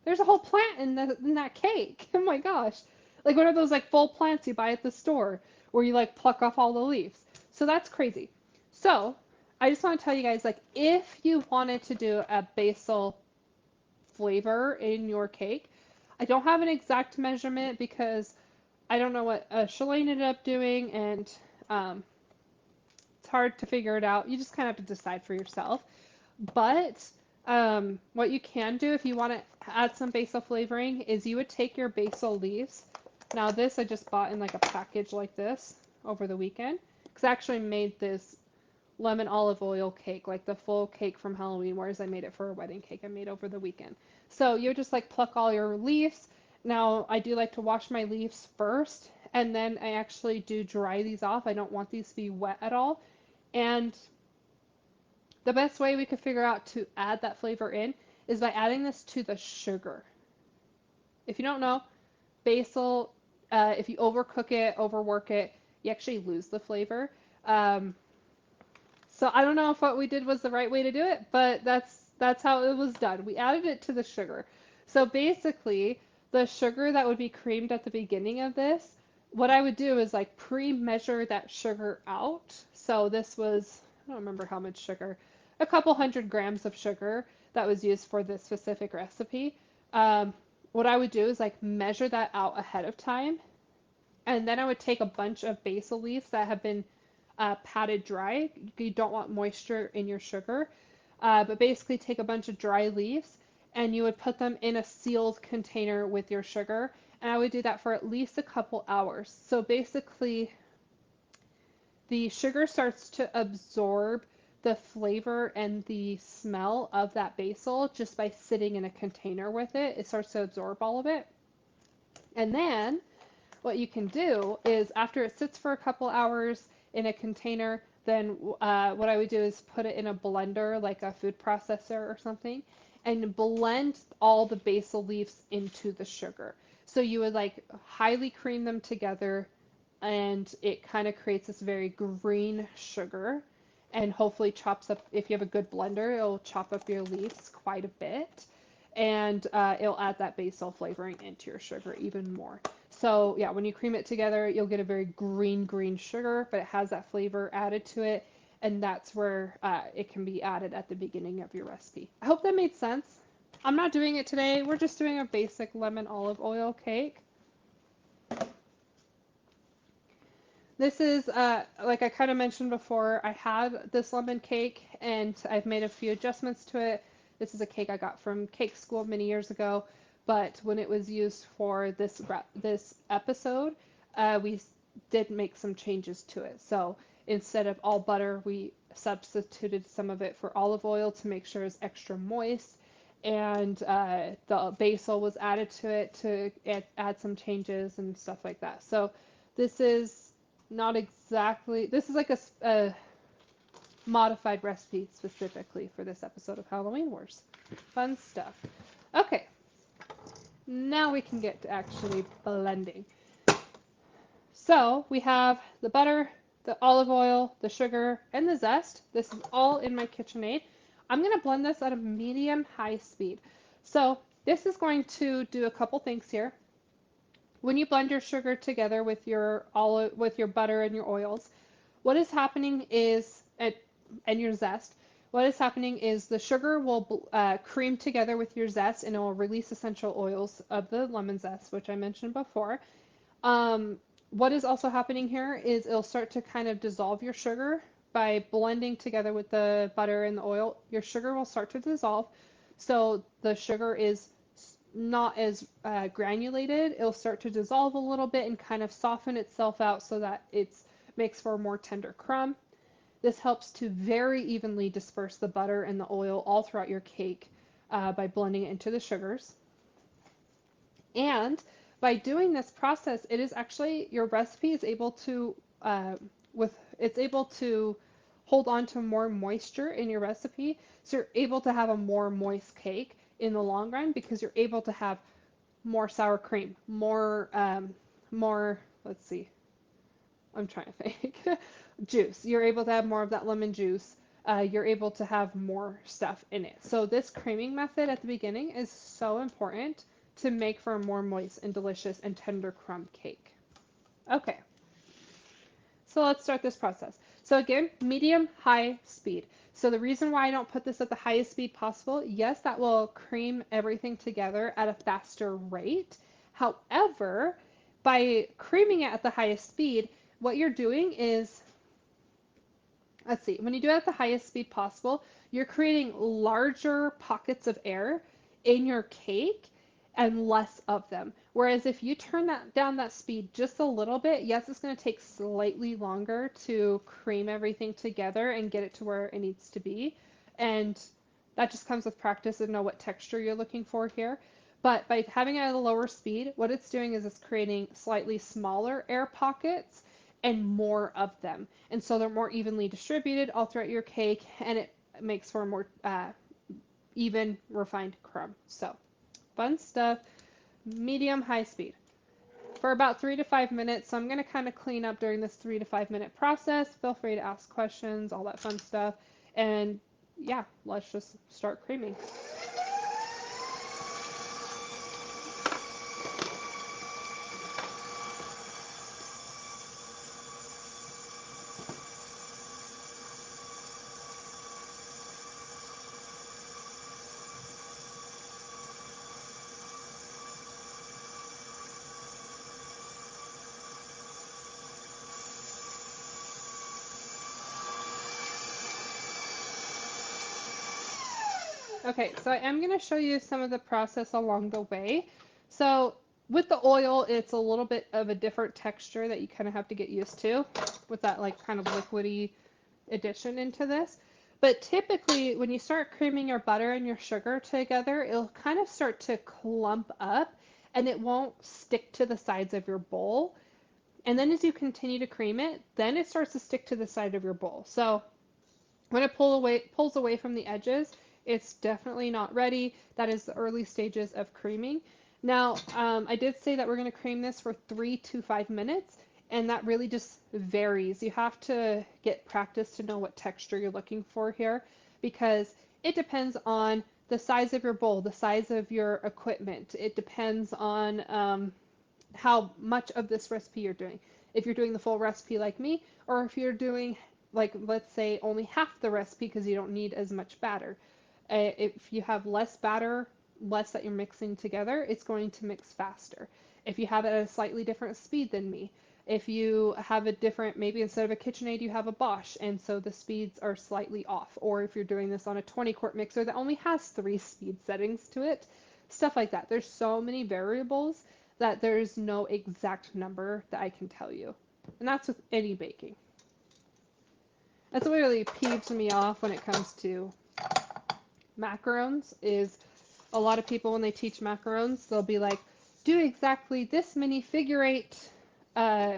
there's a whole plant in that cake. Oh my gosh. Like what are those like full plants you buy at the store where you like pluck off all the leaves? So that's crazy. So I just want to tell you guys like if you wanted to do a basil flavor in your cake, I don't have an exact measurement because I don't know what Shalane ended up doing and um, hard to figure it out. You just kind of have to decide for yourself. But what you can do if you want to add some basil flavoring is you would take your basil leaves. Now this I just bought in like a package like this over the weekend because I actually made this lemon olive oil cake, like the full cake from Halloween, whereas I made it for a wedding cake I made over the weekend. So you would just like pluck all your leaves. Now I do like to wash my leaves first, and then I actually do dry these off. I don't want these to be wet at all. And the best way we could figure out to add that flavor in is by adding this to the sugar. If you don't know, basil, if you overcook it, overwork it, you actually lose the flavor. Um, So I don't know if what we did was the right way to do it, but that's how it was done. We added it to the sugar. So basically, the sugar that would be creamed at the beginning of this, what I would do is like pre-measure that sugar out. So this was, I don't remember how much sugar, a couple 100 grams of sugar that was used for this specific recipe. Um, what I would do is like measure that out ahead of time, and then I would take a bunch of basil leaves that have been patted dry. You don't want moisture in your sugar, but basically take a bunch of dry leaves and you would put them in a sealed container with your sugar. And I would do that for at least a couple hours. So basically, the sugar starts to absorb the flavor and the smell of that basil just by sitting in a container with it. It starts to absorb all of it. And then what you can do is after it sits for a couple hours in a container, then what I would do is put it in a blender, like a food processor or something, and blend all the basil leaves into the sugar. So you would like highly cream them together, and it kind of creates this very green sugar, and hopefully chops up, if you have a good blender, it'll chop up your leaves quite a bit, and it'll add that basil flavoring into your sugar even more. So yeah, when you cream it together, you'll get a very green sugar, but it has that flavor added to it, and that's where it can be added at the beginning of your recipe. I hope that made sense. I'm not doing it today. We're just doing a basic lemon olive oil cake. This is, like I kind of mentioned before, I had this lemon cake and I've made a few adjustments to it. This is a cake I got from cake school many years ago, but when it was used for this episode, we did make some changes to it. So instead of all butter, we substituted some of it for olive oil to make sure it's extra moist. And the basil was added to it to add some changes and stuff like that. So this is not exactly, this is like a modified recipe specifically for this episode of Halloween Wars. Fun stuff. Okay, now we can get to actually blending. So we have the butter, the olive oil, the sugar, and the zest. This is all in my KitchenAid. I'm going to blend this at a medium-high speed. So this is going to do a couple things here. When you blend your sugar together with your butter and your oils, what is happening is, and your zest, what is happening is the sugar will cream together with your zest and it will release essential oils of the lemon zest, which I mentioned before. What is also happening here is it'll start to kind of dissolve your sugar by blending together with the butter and the oil. Your sugar will start to dissolve, so the sugar is not as granulated. It'll start to dissolve a little bit and kind of soften itself out so that it makes for a more tender crumb. This helps to very evenly disperse the butter and the oil all throughout your cake by blending it into the sugars. And by doing this process, it is actually, your recipe is able to, it's able to hold on to more moisture in your recipe. So you're able to have a more moist cake in the long run because you're able to have more sour cream, more, let's see, I'm trying to think, juice. You're able to have more of that lemon juice. You're able to have more stuff in it. So this creaming method at the beginning is so important to make for a more moist and delicious and tender crumb cake. Okay, so let's start this process. So again, medium, high speed. So the reason why I don't put this at the highest speed possible, yes, that will cream everything together at a faster rate. However, by creaming it at the highest speed, what you're doing is let's see, when you do it at the highest speed possible, you're creating larger pockets of air in your cake and less of them. Whereas if you turn that down that speed just a little bit, yes, it's going to take slightly longer to cream everything together and get it to where it needs to be. And that just comes with practice and know what texture you're looking for here. But by having it at a lower speed, what it's doing is it's creating slightly smaller air pockets and more of them. And so they're more evenly distributed all throughout your cake, and it makes for a more even, refined crumb. So, fun stuff. Medium high speed for about 3 to 5 minutes. So I'm going to kind of clean up during this 3 to 5 minute process. Feel free to ask questions, all that fun stuff. And yeah, let's just start creaming. Okay, so I am going to show you some of the process along the way. So with the oil, it's a little bit of a different texture that you kind of have to get used to with that like kind of liquidy addition into this. But typically, when you start creaming your butter and your sugar together, it'll kind of start to clump up and it won't stick to the sides of your bowl. And then as you continue to cream it, then it starts to stick to the side of your bowl. So when it pulls away from the edges, it's definitely not ready. That is the early stages of creaming. Now, I did say that we're going to cream this for 3 to 5 minutes, and that really just varies. You have to get practice to know what texture you're looking for here, because it depends on the size of your bowl, the size of your equipment. It depends on how much of this recipe you're doing. If you're doing the full recipe like me, or if you're doing, like, let's say only half the recipe because you don't need as much batter. If you have less batter, less that you're mixing together, it's going to mix faster. If you have it at a slightly different speed than me, if you have a different, maybe instead of a KitchenAid, you have a Bosch, and so the speeds are slightly off. Or if you're doing this on a 20-quart mixer that only has 3 speed settings to it, stuff like that. There's so many variables that there's no exact number that I can tell you. And that's with any baking. That's what really peeves me off when it comes to macarons is a lot of people when they teach macarons, they'll be like, do exactly this many figure-8 uh,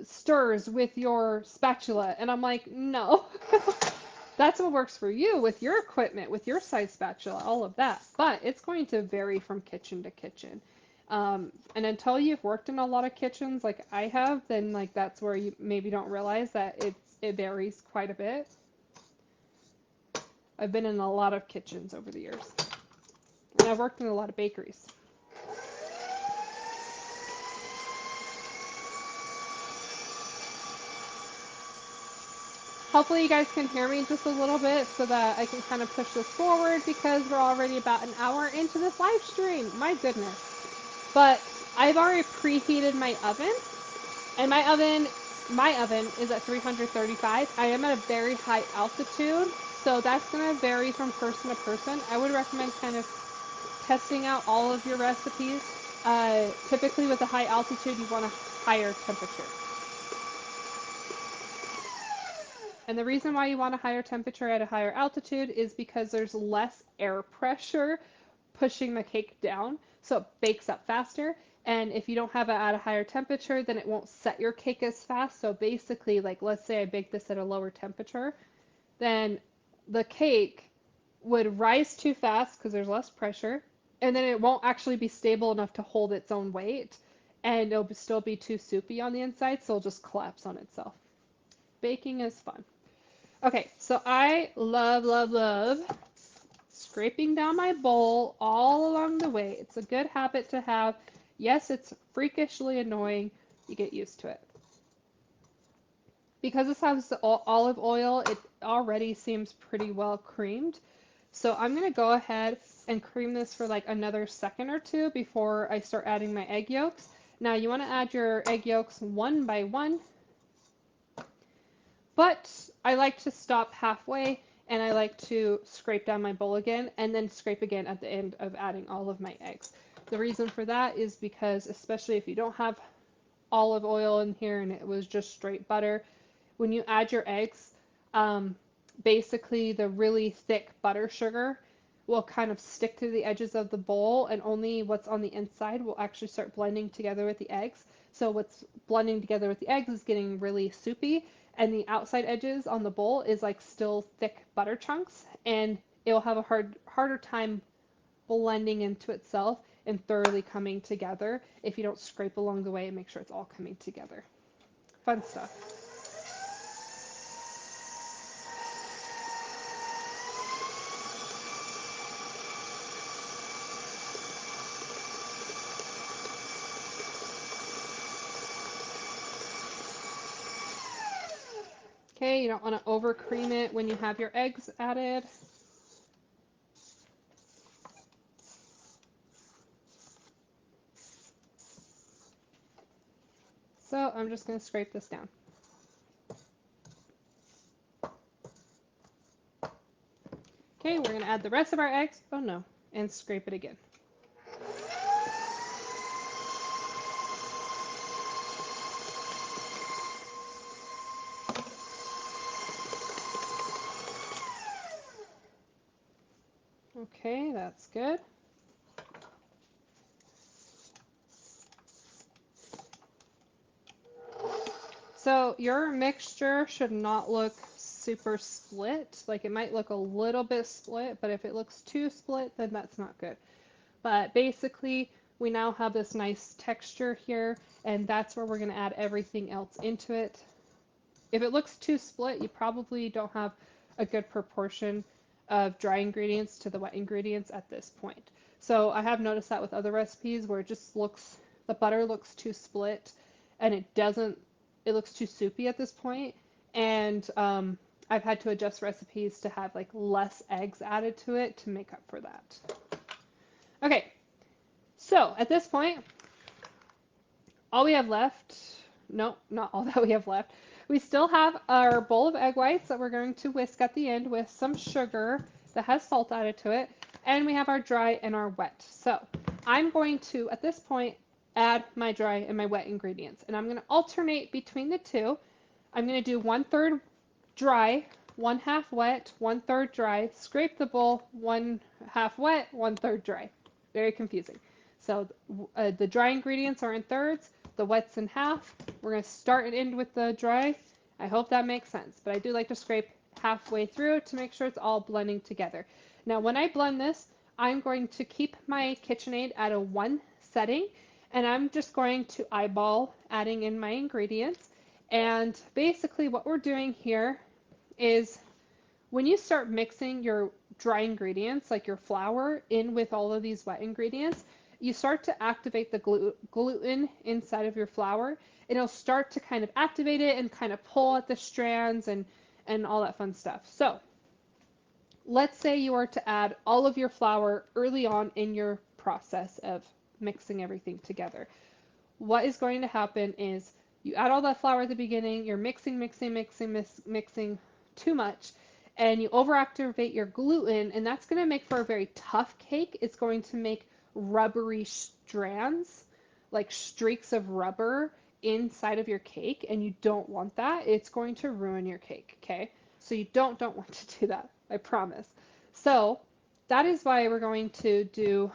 stirs with your spatula. And I'm like, no. That's what works for you with your equipment, with your size spatula, all of that. But it's going to vary from kitchen to kitchen. And until you've worked in a lot of kitchens like I have, then like that's where you maybe don't realize that it varies quite a bit. I've been in a lot of kitchens over the years, and I've worked in a lot of bakeries. Hopefully you guys can hear me just a little bit so that I can kind of push this forward because we're already about an hour into this live stream. My goodness. But I've already preheated my oven, and my oven is at 335. I am at a very high altitude, so that's going to vary from person to person. I would recommend kind of testing out all of your recipes. Typically with a high altitude, you want a higher temperature. And the reason why you want a higher temperature at a higher altitude is because there's less air pressure pushing the cake down, so it bakes up faster. And if you don't have it at a higher temperature, then it won't set your cake as fast. So basically, like let's say I bake this at a lower temperature, then the cake would rise too fast because there's less pressure, and then it won't actually be stable enough to hold its own weight, and it'll still be too soupy on the inside, so it'll just collapse on itself. Baking is fun. Okay, so I love, love, love scraping down my bowl all along the way. It's a good habit to have. Yes, it's freakishly annoying. You get used to it. Because this has the olive oil, it already seems pretty well creamed. So I'm going to go ahead and cream this for like another second or two before I start adding my egg yolks. Now you want to add your egg yolks one by one, But I like to stop halfway and I like to scrape down my bowl again and then scrape again at the end of adding all of my eggs. The reason for that is because, especially if you don't have olive oil in here and it was just straight butter, when you add your eggs, um, basically the really thick butter sugar will kind of stick to the edges of the bowl, and only what's on the inside will actually start blending together with the eggs. So what's blending together with the eggs is getting really soupy, and the outside edges on the bowl is like still thick butter chunks, and it'll have a harder time blending into itself and thoroughly coming together if you don't scrape along the way and make sure it's all coming together. Fun stuff. Okay, you don't want to over cream it when you have your eggs added. So I'm just going to scrape this down. Okay, we're going to add the rest of our eggs. Oh no, and scrape it again. Okay, that's good. So your mixture should not look super split. Like it might look a little bit split, but if it looks too split, then that's not good. But basically, we now have this nice texture here, and that's where we're going to add everything else into it. If it looks too split, you probably don't have a good proportion of dry ingredients to the wet ingredients at this point. So I have noticed that with other recipes where it just looks, the butter looks too split and it looks too soupy at this point. And I've had to adjust recipes to have like less eggs added to it to make up for that. Okay, so at this point, all we have left, no, not all that we have left. We still have our bowl of egg whites that we're going to whisk at the end with some sugar that has salt added to it. And we have our dry and our wet. So I'm going to, at this point, add my dry and my wet ingredients. And I'm going to alternate between the two. I'm going to do 1/3 dry, 1/2 wet, 1/3 dry, scrape the bowl, 1/2 wet, 1/3 dry. Very confusing. So the dry ingredients are in thirds, the wet's in half. We're going to start and end with the dry. I hope that makes sense, but I do like to scrape halfway through to make sure it's all blending together. Now when I blend this, I'm going to keep my KitchenAid at a 1 setting, and I'm just going to eyeball adding in my ingredients. And basically what we're doing here is when you start mixing your dry ingredients, like your flour, in with all of these wet ingredients, you start to activate the gluten inside of your flour. It'll start to kind of activate it and kind of pull at the strands and all that fun stuff. So let's say you are to add all of your flour early on in your process of mixing everything together. What is going to happen is you add all that flour at the beginning, you're mixing too much, and you overactivate your gluten, and that's going to make for a very tough cake. It's going to make rubbery strands, like streaks of rubber inside of your cake, and you don't want that. It's going to ruin your cake, okay? So you don't want to do that, I promise. So that is why we're going to do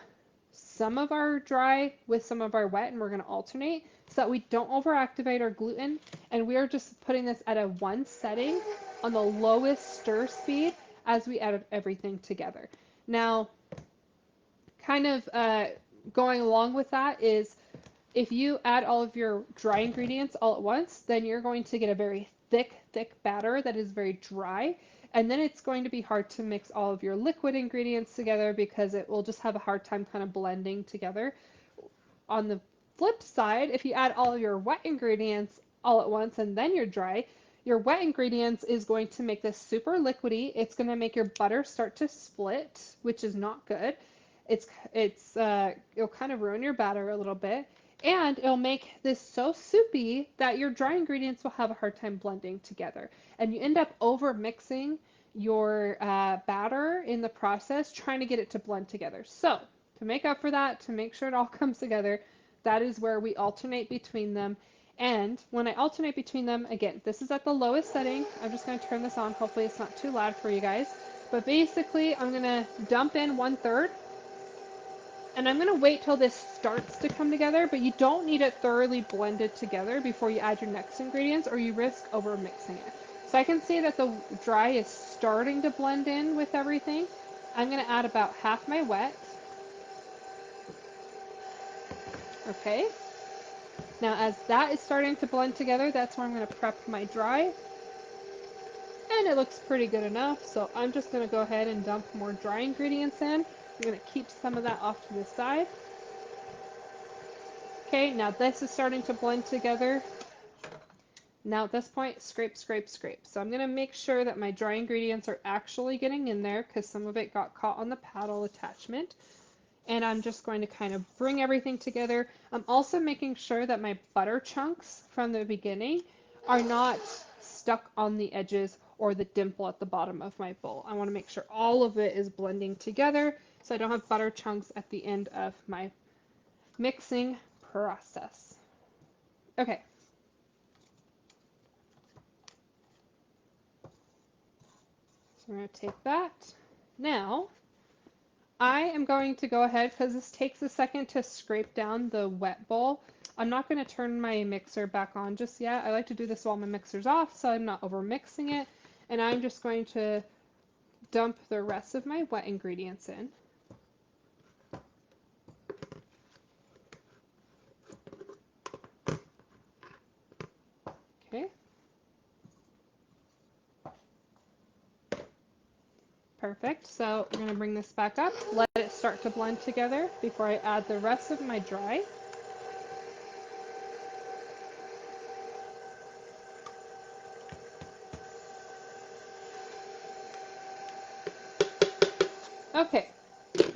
some of our dry with some of our wet, and we're going to alternate so that we don't overactivate our gluten, and we are just putting this at a 1 setting on the lowest stir speed as we add everything together. Now, kind of going along with that is if you add all of your dry ingredients all at once, then you're going to get a very thick batter that is very dry. And then it's going to be hard to mix all of your liquid ingredients together because it will just have a hard time kind of blending together. On the flip side, if you add all of your wet ingredients all at once and then you're dry, your wet ingredients is going to make this super liquidy. It's going to make your butter start to split, which is not good. It'll kind of ruin your batter a little bit, And it'll make this so soupy that your dry ingredients will have a hard time blending together. And you end up over mixing your batter in the process trying to get it to blend together. So to make up for that, to make sure it all comes together, that is where we alternate between them. And when I alternate between them, again, this is at the lowest setting. I'm just going to turn this on. Hopefully it's not too loud for you guys. But basically, I'm going to dump in 1/3, and I'm going to wait till this starts to come together, but you don't need it thoroughly blended together before you add your next ingredients or you risk over mixing it. So I can see that the dry is starting to blend in with everything. I'm going to add about half my wet. Okay. Now as that is starting to blend together, that's where I'm going to prep my dry. And it looks pretty good enough, so I'm just going to go ahead and dump more dry ingredients in. I'm going to keep some of that off to the side. Okay, now this is starting to blend together. Now at this point, scrape, scrape, scrape. So I'm going to make sure that my dry ingredients are actually getting in there because some of it got caught on the paddle attachment. And I'm just going to kind of bring everything together. I'm also making sure that my butter chunks from the beginning are not stuck on the edges or the dimple at the bottom of my bowl. I want to make sure all of it is blending together so I don't have butter chunks at the end of my mixing process. Okay. So we're going to take that. Now, I am going to go ahead, because this takes a second to scrape down the wet bowl. I'm not going to turn my mixer back on just yet. I like to do this while my mixer's off so I'm not over mixing it. And I'm just going to dump the rest of my wet ingredients in. Okay. Perfect. So I'm going to bring this back up, let it start to blend together before I add the rest of my dry. Okay,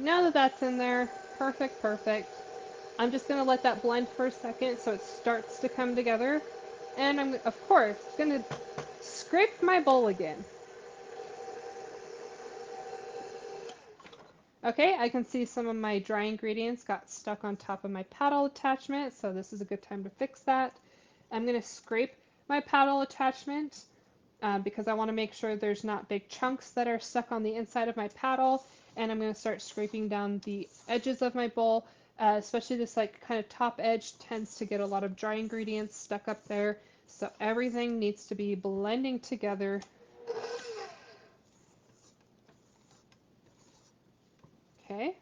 now that that's in there, perfect, perfect. I'm just going to let that blend for a second so it starts to come together. And I'm, of course, going to scrape my bowl again. Okay, I can see some of my dry ingredients got stuck on top of my paddle attachment, so this is a good time to fix that. I'm going to scrape my paddle attachment because I want to make sure there's not big chunks that are stuck on the inside of my paddle. And I'm going to start scraping down the edges of my bowl, especially this like kind of top edge tends to get a lot of dry ingredients stuck up there. So everything needs to be blending together. Okay.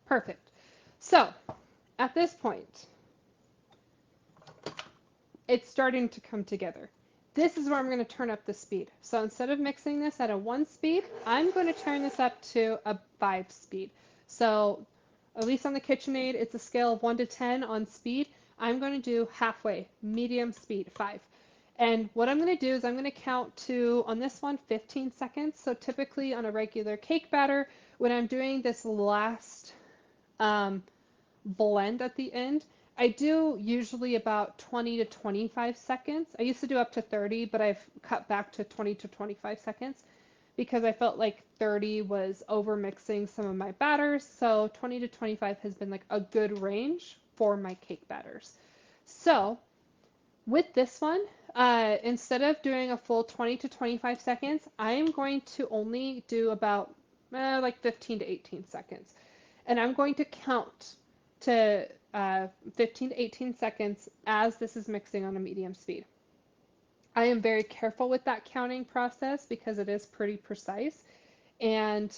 Perfect. So at this point, it's starting to come together. This is where I'm going to turn up the speed. So instead of mixing this at a 1 speed, I'm going to turn this up to a 5 speed. So at least on the KitchenAid, it's a scale of 1 to 10 on speed. I'm going to do halfway, medium speed, 5. And what I'm going to do is I'm going to count to, on this one, 15 seconds. So typically on a regular cake batter, when I'm doing this last blend at the end, I do usually about 20 to 25 seconds. I used to do up to 30, but I've cut back to 20 to 25 seconds because I felt like 30 was over mixing some of my batters. So 20 to 25 has been like a good range for my cake batters. So with this one, instead of doing a full 20 to 25 seconds, I am going to only do about like 15 to 18 seconds. And I'm going to count to 15 to 18 seconds as this is mixing on a medium speed. I am very careful with that counting process because it is pretty precise. And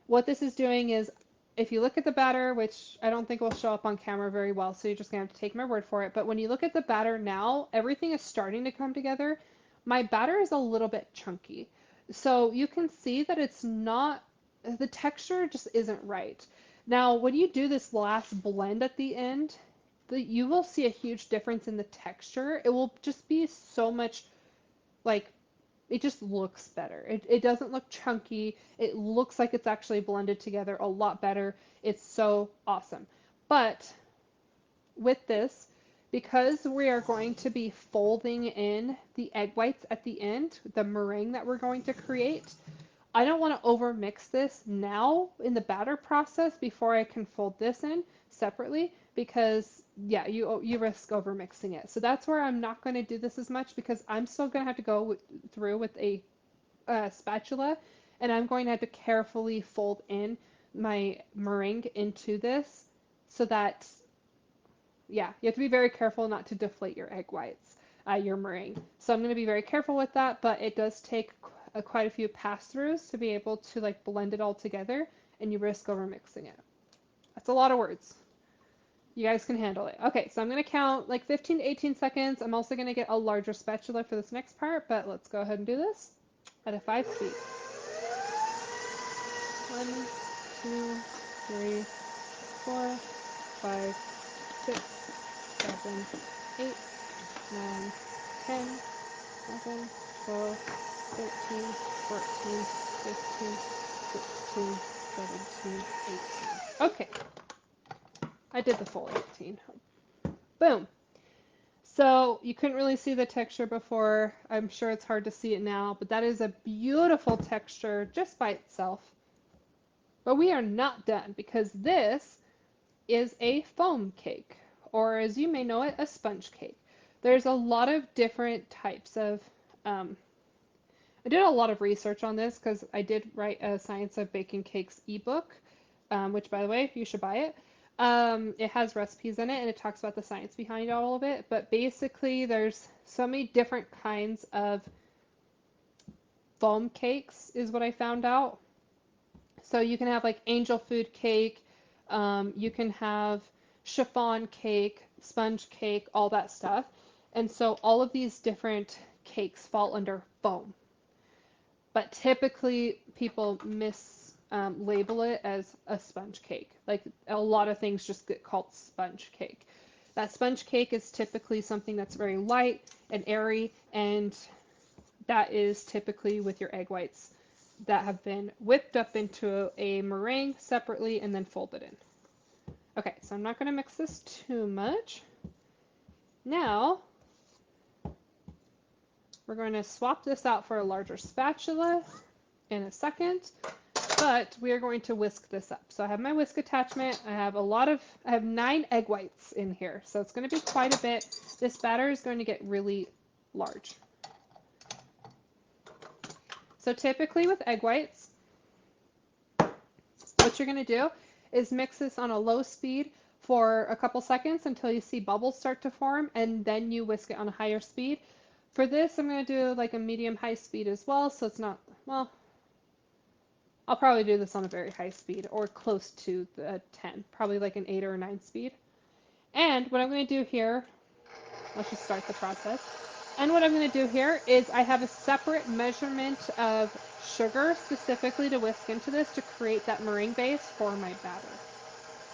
what this is doing is, if you look at the batter, which I don't think will show up on camera very well, so you're just going to have to take my word for it, but when you look at the batter now, everything is starting to come together. My batter is a little bit chunky. So you can see that it's not, the texture just isn't right. Now, when you do this last blend at the end, you will see a huge difference in the texture. It will just be so much like it just looks better. It doesn't look chunky. It looks like it's actually blended together a lot better. It's so awesome. But with this, because we are going to be folding in the egg whites at the end, the meringue that we're going to create, I don't want to over mix this now in the batter process before I can fold this in separately because yeah, you risk over mixing it. So that's where I'm not going to do this as much because I'm still going to have to go through with a spatula and I'm going to have to carefully fold in my meringue into this so that yeah, you have to be very careful not to deflate your egg whites, your meringue. So I'm going to be very careful with that, but it does take quite a few pass-throughs to be able to like blend it all together, and you risk over mixing it. That's a lot of words. You guys can handle it. Okay, so I'm going to count like 15 to 18 seconds. I'm also going to get a larger spatula for this next part, but let's go ahead and do this at a 5 speed. 1, 2, 3, 4, 5, 6, 7, 8, 9, 10, 11, 12, 13, 14, 15, 16, 17, 18. Okay, I did the full 18. Boom. So you couldn't really see the texture before. I'm sure it's hard to see it now, but that is a beautiful texture just by itself. But we are not done because this is a foam cake, or as you may know it, a sponge cake. There's a lot of different types of, I did a lot of research on this because I did write a Science of Baking Cakes ebook, which by the way, you should buy it. It has recipes in it and it talks about the science behind all of it, but basically there's so many different kinds of foam cakes is what I found out. So you can have like angel food cake, you can have chiffon cake, sponge cake, all that stuff. And so all of these different cakes fall under foam. But typically people label it as a sponge cake. Like a lot of things just get called sponge cake. That sponge cake is typically something that's very light and airy, and that is typically with your egg whites that have been whipped up into a meringue separately and then folded in. Okay, so I'm not going to mix this too much. Now, we're going to swap this out for a larger spatula in a second, but we are going to whisk this up. So I have my whisk attachment. I have 9 egg whites in here, so it's going to be quite a bit. This batter is going to get really large. So typically with egg whites, what you're going to do is mix this on a low speed for a couple seconds until you see bubbles start to form, and then you whisk it on a higher speed. For this, I'm going to do like a medium-high speed as well, so it's not, well, I'll probably do this on a very high speed or close to the 10, probably like an 8 or a 9 speed. And what I'm going to do here, let's just start the process. And what I'm going to do here is I have a separate measurement of sugar specifically to whisk into this to create that meringue base for my batter.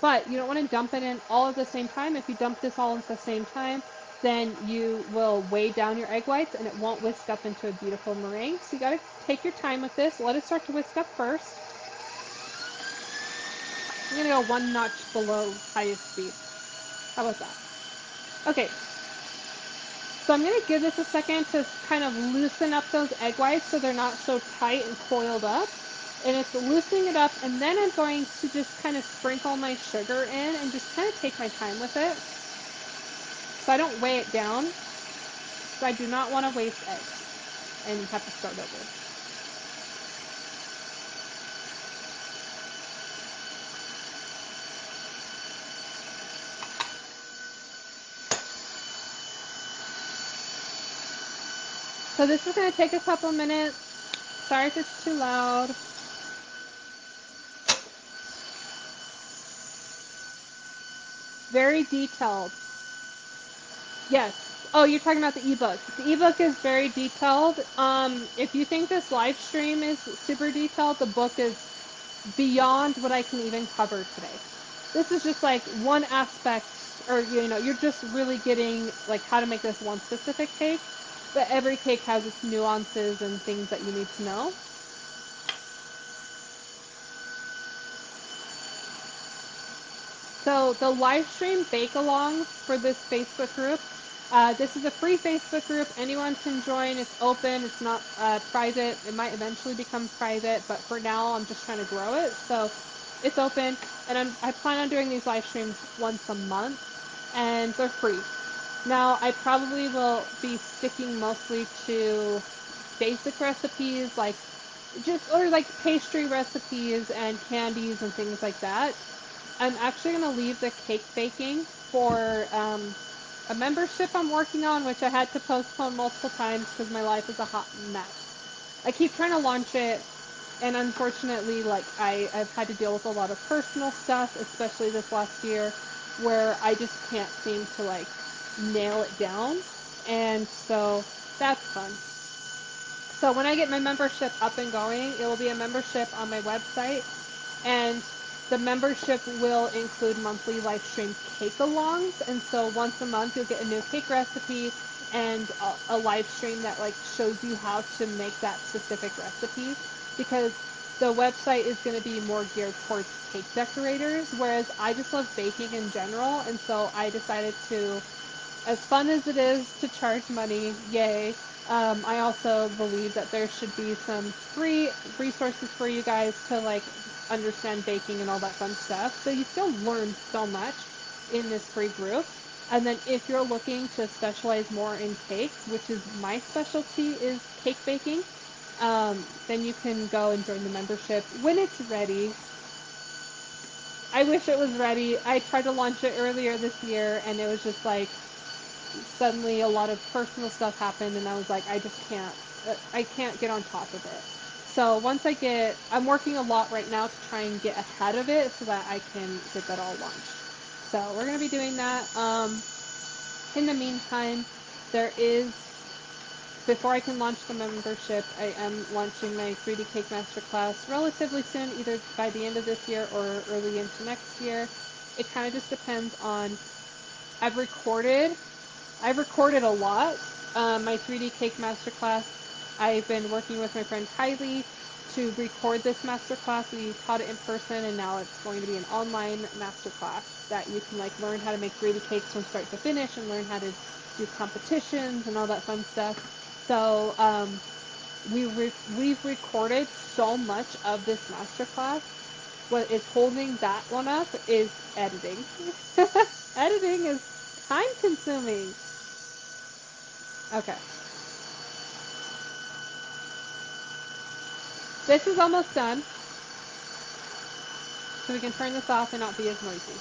But you don't want to dump it in all at the same time. If you dump this all at the same time, then you will weigh down your egg whites and it won't whisk up into a beautiful meringue. So you got to take your time with this. Let it start to whisk up first. I'm going to go 1 notch below highest speed. How about that? Okay, so I'm going to give this a second to kind of loosen up those egg whites so they're not so tight and coiled up. And it's loosening it up, and then I'm going to just kind of sprinkle my sugar in and just kind of take my time with it. So I don't weigh it down. So I do not want to waste eggs and have to start over. So this is going to take a couple minutes. Sorry if it's too loud. Very detailed. Yes. Oh, you're talking about the ebook. The ebook is very detailed. If you think this live stream is super detailed, the book is beyond what I can even cover today. This is just like one aspect, or you're just really getting like how to make this one specific cake. but every cake has its nuances and things that you need to know. So the live stream Bakealong for this Facebook group, this is a free Facebook group. Anyone can join. It's open. It's not private. It might eventually become private, but for now, I'm just trying to grow it. So it's open, and I plan on doing these live streams once a month, and they're free. Now, I probably will be sticking mostly to basic recipes, like or like pastry recipes and candies and things like that. I'm actually going to leave the cake baking for a membership I'm working on, which I had to postpone multiple times because my life is a hot mess. I keep trying to launch it, and unfortunately, like I've had to deal with a lot of personal stuff, especially this last year, where I just can't seem to like nail it down, and so that's fun. So when I get my membership up and going, it will be a membership on my website, and the membership will include monthly live stream cake alongs. And so once a month, you'll get a new cake recipe and a live stream that like shows you how to make that specific recipe. Because the website is going to be more geared towards cake decorators, whereas I just love baking in general. And so I decided to, as fun as it is to charge money, yay. I also believe that there should be some free resources for you guys to like understand baking and all that fun stuff. So you still learn so much in this free group. And then if you're looking to specialize more in cakes, which is my specialty is cake baking, then you can go and join the membership when it's ready. I wish it was ready. I tried to launch it earlier this year and it was just like suddenly a lot of personal stuff happened and I was like, I can't get on top of it. So I'm working a lot right now to try and get ahead of it so that I can get that all launched. So we're going to be doing that. In the meantime, there is, before I can launch the membership, I am launching my 3D Cake Masterclass relatively soon, either by the end of this year or early into next year. It kind of just depends on, I've recorded I've recorded a lot. My 3D Cake Masterclass, I've been working with my friend Kylie to record this masterclass. We taught it in person, and now it's going to be an online masterclass that you can like learn how to make 3D cakes from start to finish and learn how to do competitions and all that fun stuff. So we've recorded so much of this masterclass. What is holding that one up is editing. Editing is time consuming. Okay. This is almost done, so we can turn this off and not be as noisy.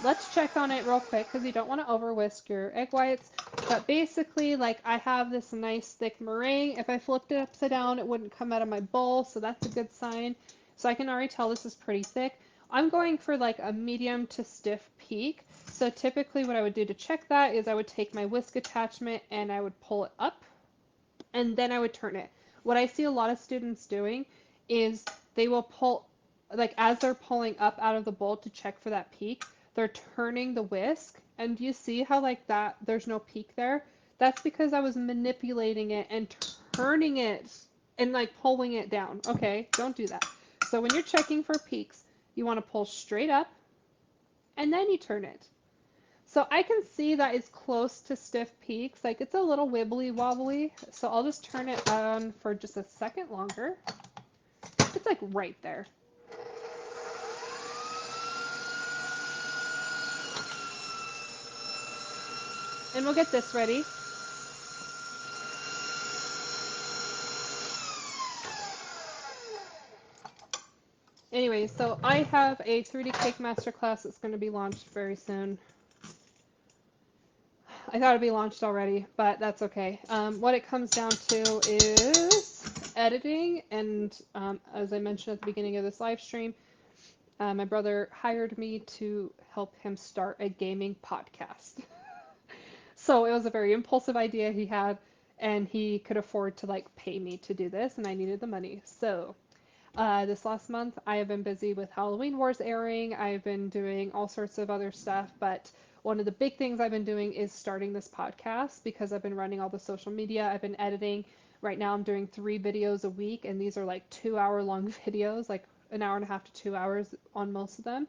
Let's check on it real quick because you don't want to over whisk your egg whites. But basically, like I have this nice thick meringue. If I flipped it upside down, it wouldn't come out of my bowl, so that's a good sign. So I can already tell this is pretty thick. I'm going for like a medium to stiff peak. So typically what I would do to check that is I would take my whisk attachment and I would pull it up and then I would turn it. What I see a lot of students doing is they will pull, like as they're pulling up out of the bowl to check for that peak, they're turning the whisk. And do you see how like that, there's no peak there? That's because I was manipulating it and turning it and like pulling it down. Okay, don't do that. So when you're checking for peaks, you want to pull straight up and then you turn it. So I can see that it's close to stiff peaks. Like it's a little wibbly wobbly. So I'll just turn it on for just a second longer. It's like right there. And we'll get this ready. Anyway, so I have a 3D Cake Masterclass that's going to be launched very soon. I thought it'd be launched already, but that's okay. What it comes down to is editing, and as I mentioned at the beginning of this live stream, my brother hired me to help him start a gaming podcast. So it was a very impulsive idea he had, and he could afford to like pay me to do this, and I needed the money. So this last month, I have been busy with Halloween Wars airing. I've been doing all sorts of other stuff, but one of the big things I've been doing is starting this podcast because I've been running all the social media. I've been editing. Right now I'm doing 3 videos a week, and these are like 2 hour long videos, like an hour and a half to 2 hours on most of them.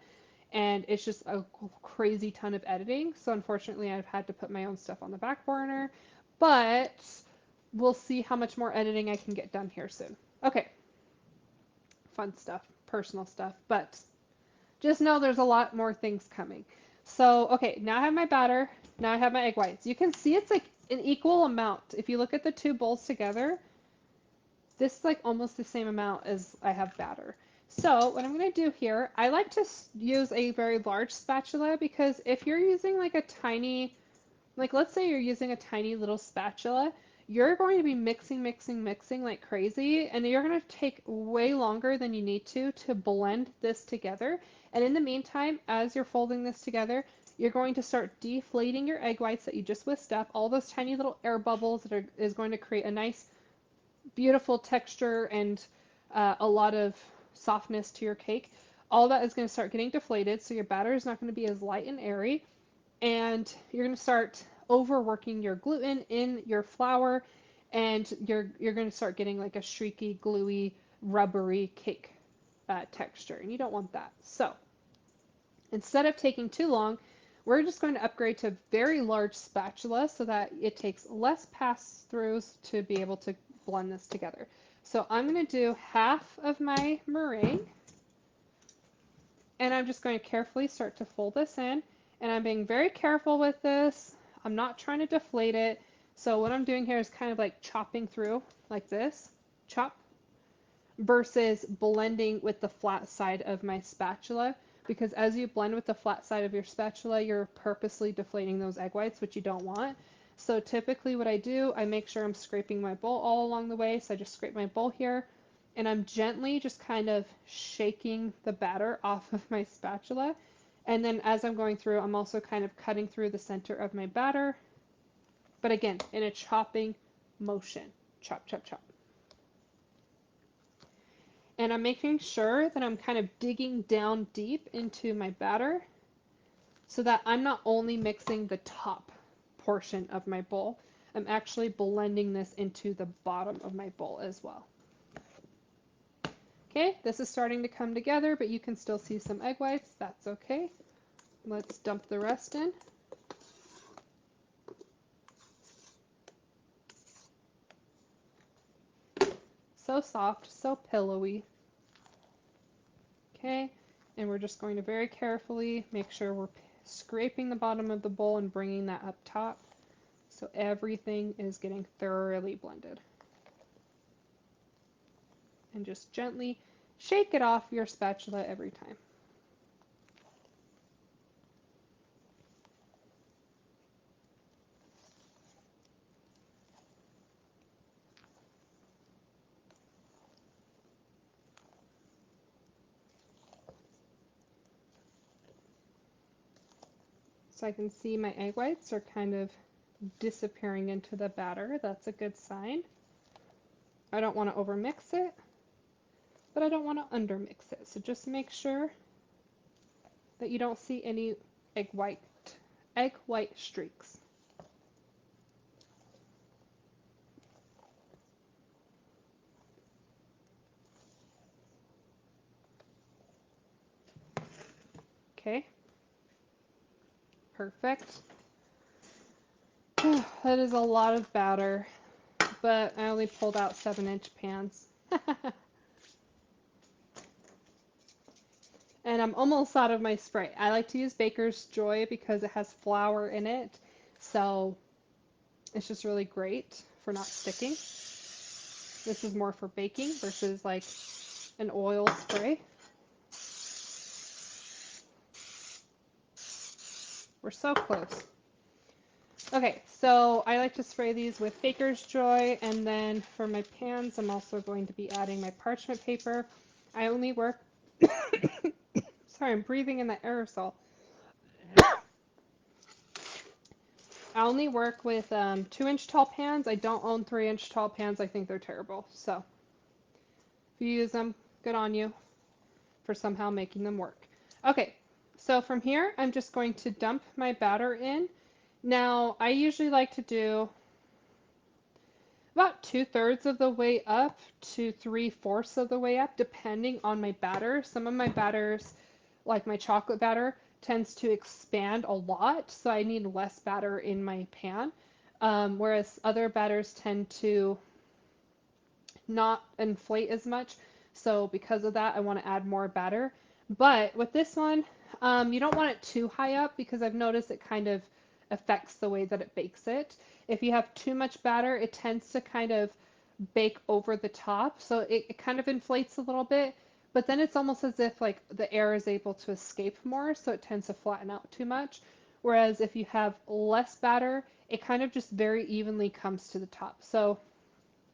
And it's just a crazy ton of editing. So unfortunately, I've had to put my own stuff on the back burner, but we'll see how much more editing I can get done here soon. Okay, fun stuff, personal stuff, but just know there's a lot more things coming. So, okay, now I have my batter. Now I have my egg whites. You can see it's like an equal amount. If you look at the two bowls together, this is like almost the same amount as I have batter. So what I'm going to do here, I like to use a very large spatula because if you're using like a tiny, like let's say you're using a tiny little spatula, you're going to be mixing, mixing, mixing like crazy, and you're going to take way longer than you need to blend this together. And in the meantime, as you're folding this together, you're going to start deflating your egg whites that you just whisked up. All those tiny little air bubbles is going to create a nice beautiful texture and a lot of softness to your cake. All that is going to start getting deflated, so your batter is not going to be as light and airy, and you're going to start overworking your gluten in your flour, and you're going to start getting like a streaky, gluey, rubbery cake texture, and you don't want that. So instead of taking too long, we're just going to upgrade to a very large spatula so that it takes less pass-throughs to be able to blend this together. So I'm going to do half of my meringue, and I'm just going to carefully start to fold this in, and I'm being very careful with this. I'm not trying to deflate it. So what I'm doing here is kind of like chopping through like this, chop, versus blending with the flat side of my spatula, because as you blend with the flat side of your spatula, you're purposely deflating those egg whites, which you don't want. So typically what I do, I make sure I'm scraping my bowl all along the way. So I just scrape my bowl here, and I'm gently just kind of shaking the batter off of my spatula. And then as I'm going through, I'm also kind of cutting through the center of my batter, but again, in a chopping motion. Chop, chop, chop. And I'm making sure that I'm kind of digging down deep into my batter so that I'm not only mixing the top portion of my bowl, I'm actually blending this into the bottom of my bowl as well. Okay, this is starting to come together, but you can still see some egg whites. That's okay. Let's dump the rest in. So soft, so pillowy. Okay, and we're just going to very carefully make sure we're scraping the bottom of the bowl and bringing that up top so everything is getting thoroughly blended. And just gently shake it off your spatula every time. So I can see my egg whites are kind of disappearing into the batter. That's a good sign. I don't want to overmix it, but I don't want to undermix it. So just make sure that you don't see any egg white streaks. Okay, perfect. That is a lot of batter, but I only pulled out 7-inch pans. And I'm almost out of my spray. I like to use Baker's Joy because it has flour in it, so it's just really great for not sticking. This is more for baking versus like an oil spray. We're so close. Okay, so I like to spray these with Baker's Joy, and then for my pans, I'm also going to be adding my parchment paper. I only work, sorry, I'm breathing in the aerosol. I only work with 2-inch tall pans. I don't own 3-inch tall pans. I think they're terrible. So if you use them, good on you for somehow making them work. Okay, So from here, I'm just going to dump my batter in. Now, I usually like to do about 2/3 of the way up to 3/4 of the way up, depending on my batter. Some of my batters, like my chocolate batter, tends to expand a lot, so I need less batter in my pan. Whereas other batters tend to not inflate as much. So because of that, I want to add more batter. But with this one, you don't want it too high up because I've noticed it kind of affects the way that it bakes it. If you have too much batter, it tends to kind of bake over the top. So it kind of inflates a little bit, but then it's almost as if like the air is able to escape more, so it tends to flatten out too much. Whereas if you have less batter, it kind of just very evenly comes to the top. So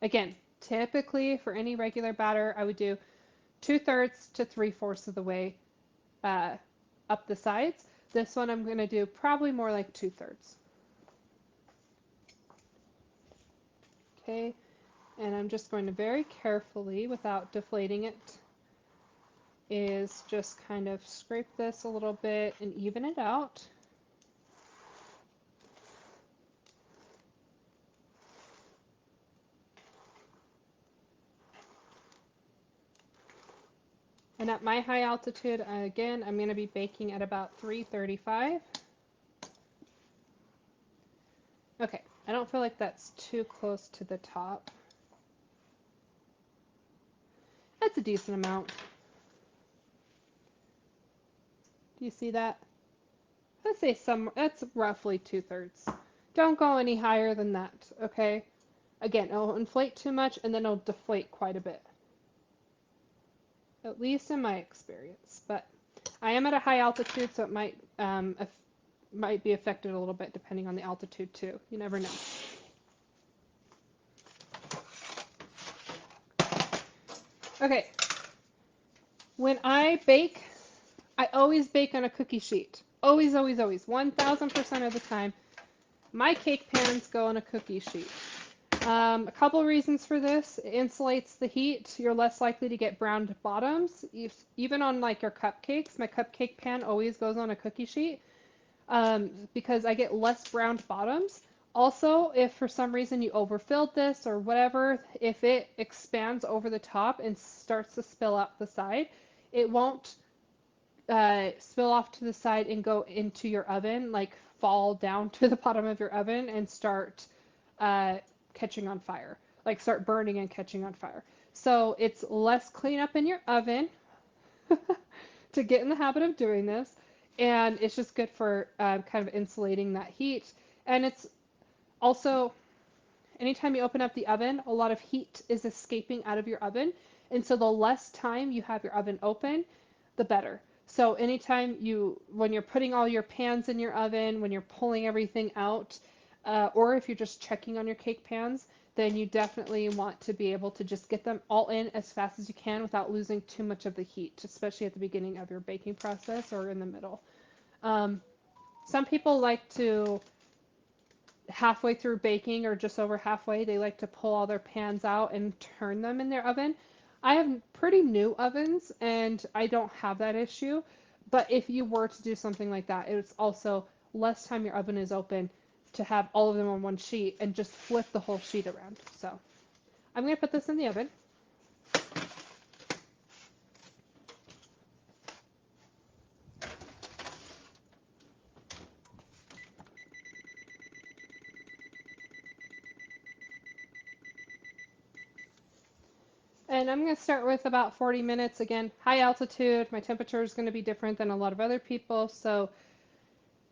again, typically for any regular batter, I would do 2/3 to 3/4 of the way uh, up the sides. This one I'm going to do probably more like 2/3. Okay, and I'm just going to very carefully, without deflating it, is just kind of scrape this a little bit and even it out. And at my high altitude, again, I'm going to be baking at about 335. Okay, I don't feel like that's too close to the top. That's a decent amount. Do you see that? Let's say that's roughly 2/3. Don't go any higher than that, okay? Again, it'll inflate too much and then it'll deflate quite a bit. At least in my experience. But I am at a high altitude, so it might be affected a little bit depending on the altitude too. You never know. Okay. When I bake, I always bake on a cookie sheet. Always, always, always. 1000% of the time, my cake pans go on a cookie sheet. A couple reasons for this. It insulates the heat. You're less likely to get browned bottoms. Even on like your cupcakes, my cupcake pan always goes on a cookie sheet because I get less browned bottoms. Also, if for some reason you overfilled this or whatever, if it expands over the top and starts to spill out the side, it won't spill off to the side and go into your oven, like fall down to the bottom of your oven and start uh, catching on fire, like start burning and catching on fire. So it's less cleanup in your oven to get in the habit of doing this, and it's just good for kind of insulating that heat. And it's also, anytime you open up the oven, a lot of heat is escaping out of your oven, and so the less time you have your oven open, the better. So anytime when you're putting all your pans in your oven, when you're pulling everything out, or if you're just checking on your cake pans, then you definitely want to be able to just get them all in as fast as you can without losing too much of the heat, especially at the beginning of your baking process or in the middle. Um, some people like to halfway through baking or just over halfway, they like to pull all their pans out and turn them in their oven. I have pretty new ovens and I don't have that issue. But if you were to do something like that, it's also less time your oven is open to have all of them on one sheet and just flip the whole sheet around. So I'm going to put this in the oven. And I'm going to start with about 40 minutes. Again, high altitude. My temperature is going to be different than a lot of other people. So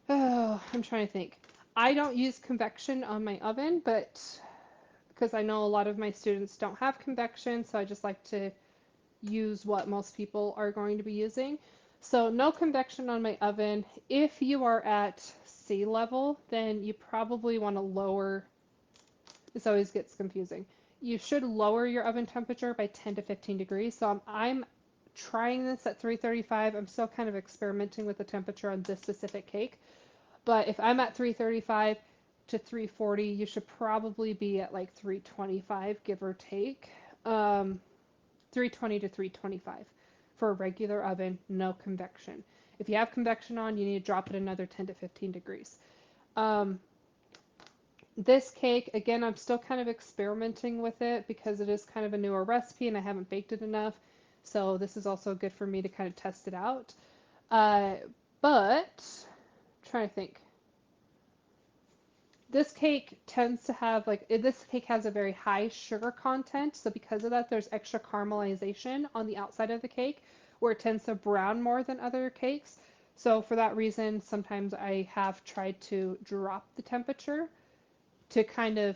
I'm trying to think. I don't use convection on my oven, but because I know a lot of my students don't have convection, so I just like to use what most people are going to be using. So no convection on my oven. If you are at sea level, then you probably want to lower, this always gets confusing. You should lower your oven temperature by 10 to 15 degrees. So I'm trying this at 335. I'm still kind of experimenting with the temperature on this specific cake. But if I'm at 335 to 340, you should probably be at like 325, give or take. 320 to 325 for a regular oven, no convection. If you have convection on, you need to drop it another 10 to 15 degrees. Um, this cake, again, I'm still kind of experimenting with it because it is kind of a newer recipe and I haven't baked it enough. So this is also good for me to kind of test it out. Uh, but I'm trying to think. This cake tends to have this cake has a very high sugar content, so because of that, there's extra caramelization on the outside of the cake, where it tends to brown more than other cakes. So for that reason, sometimes I have tried to drop the temperature to kind of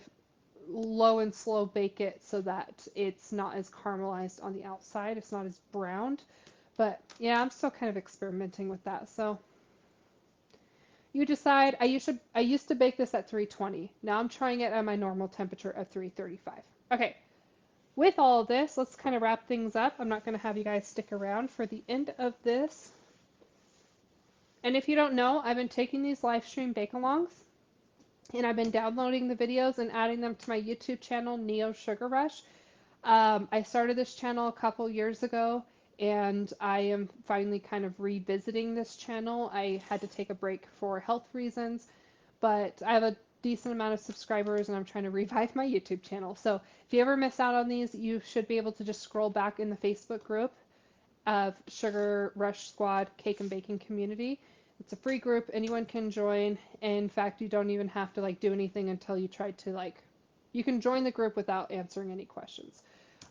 low and slow bake it so that it's not as caramelized on the outside, it's not as browned. But yeah, I'm still kind of experimenting with that. So you decide. I used to bake this at 320. Now I'm trying it at my normal temperature at 335. Okay, with all of this, let's kind of wrap things up. I'm not going to have you guys stick around for the end of this. And if you don't know, I've been taking these Livestream Bakealongs and I've been downloading the videos and adding them to my YouTube channel, Neo Sugar Rush. I started this channel a couple years ago, and I am finally kind of revisiting this channel. I had to take a break for health reasons, but I have a decent amount of subscribers, and I'm trying to revive my YouTube channel. So if you ever miss out on these, you should be able to just scroll back in the Facebook group of Sugar Rush Squad Cake and Baking Community. It's a free group, anyone can join. In fact, you don't even have to do anything until you try to you can join the group without answering any questions.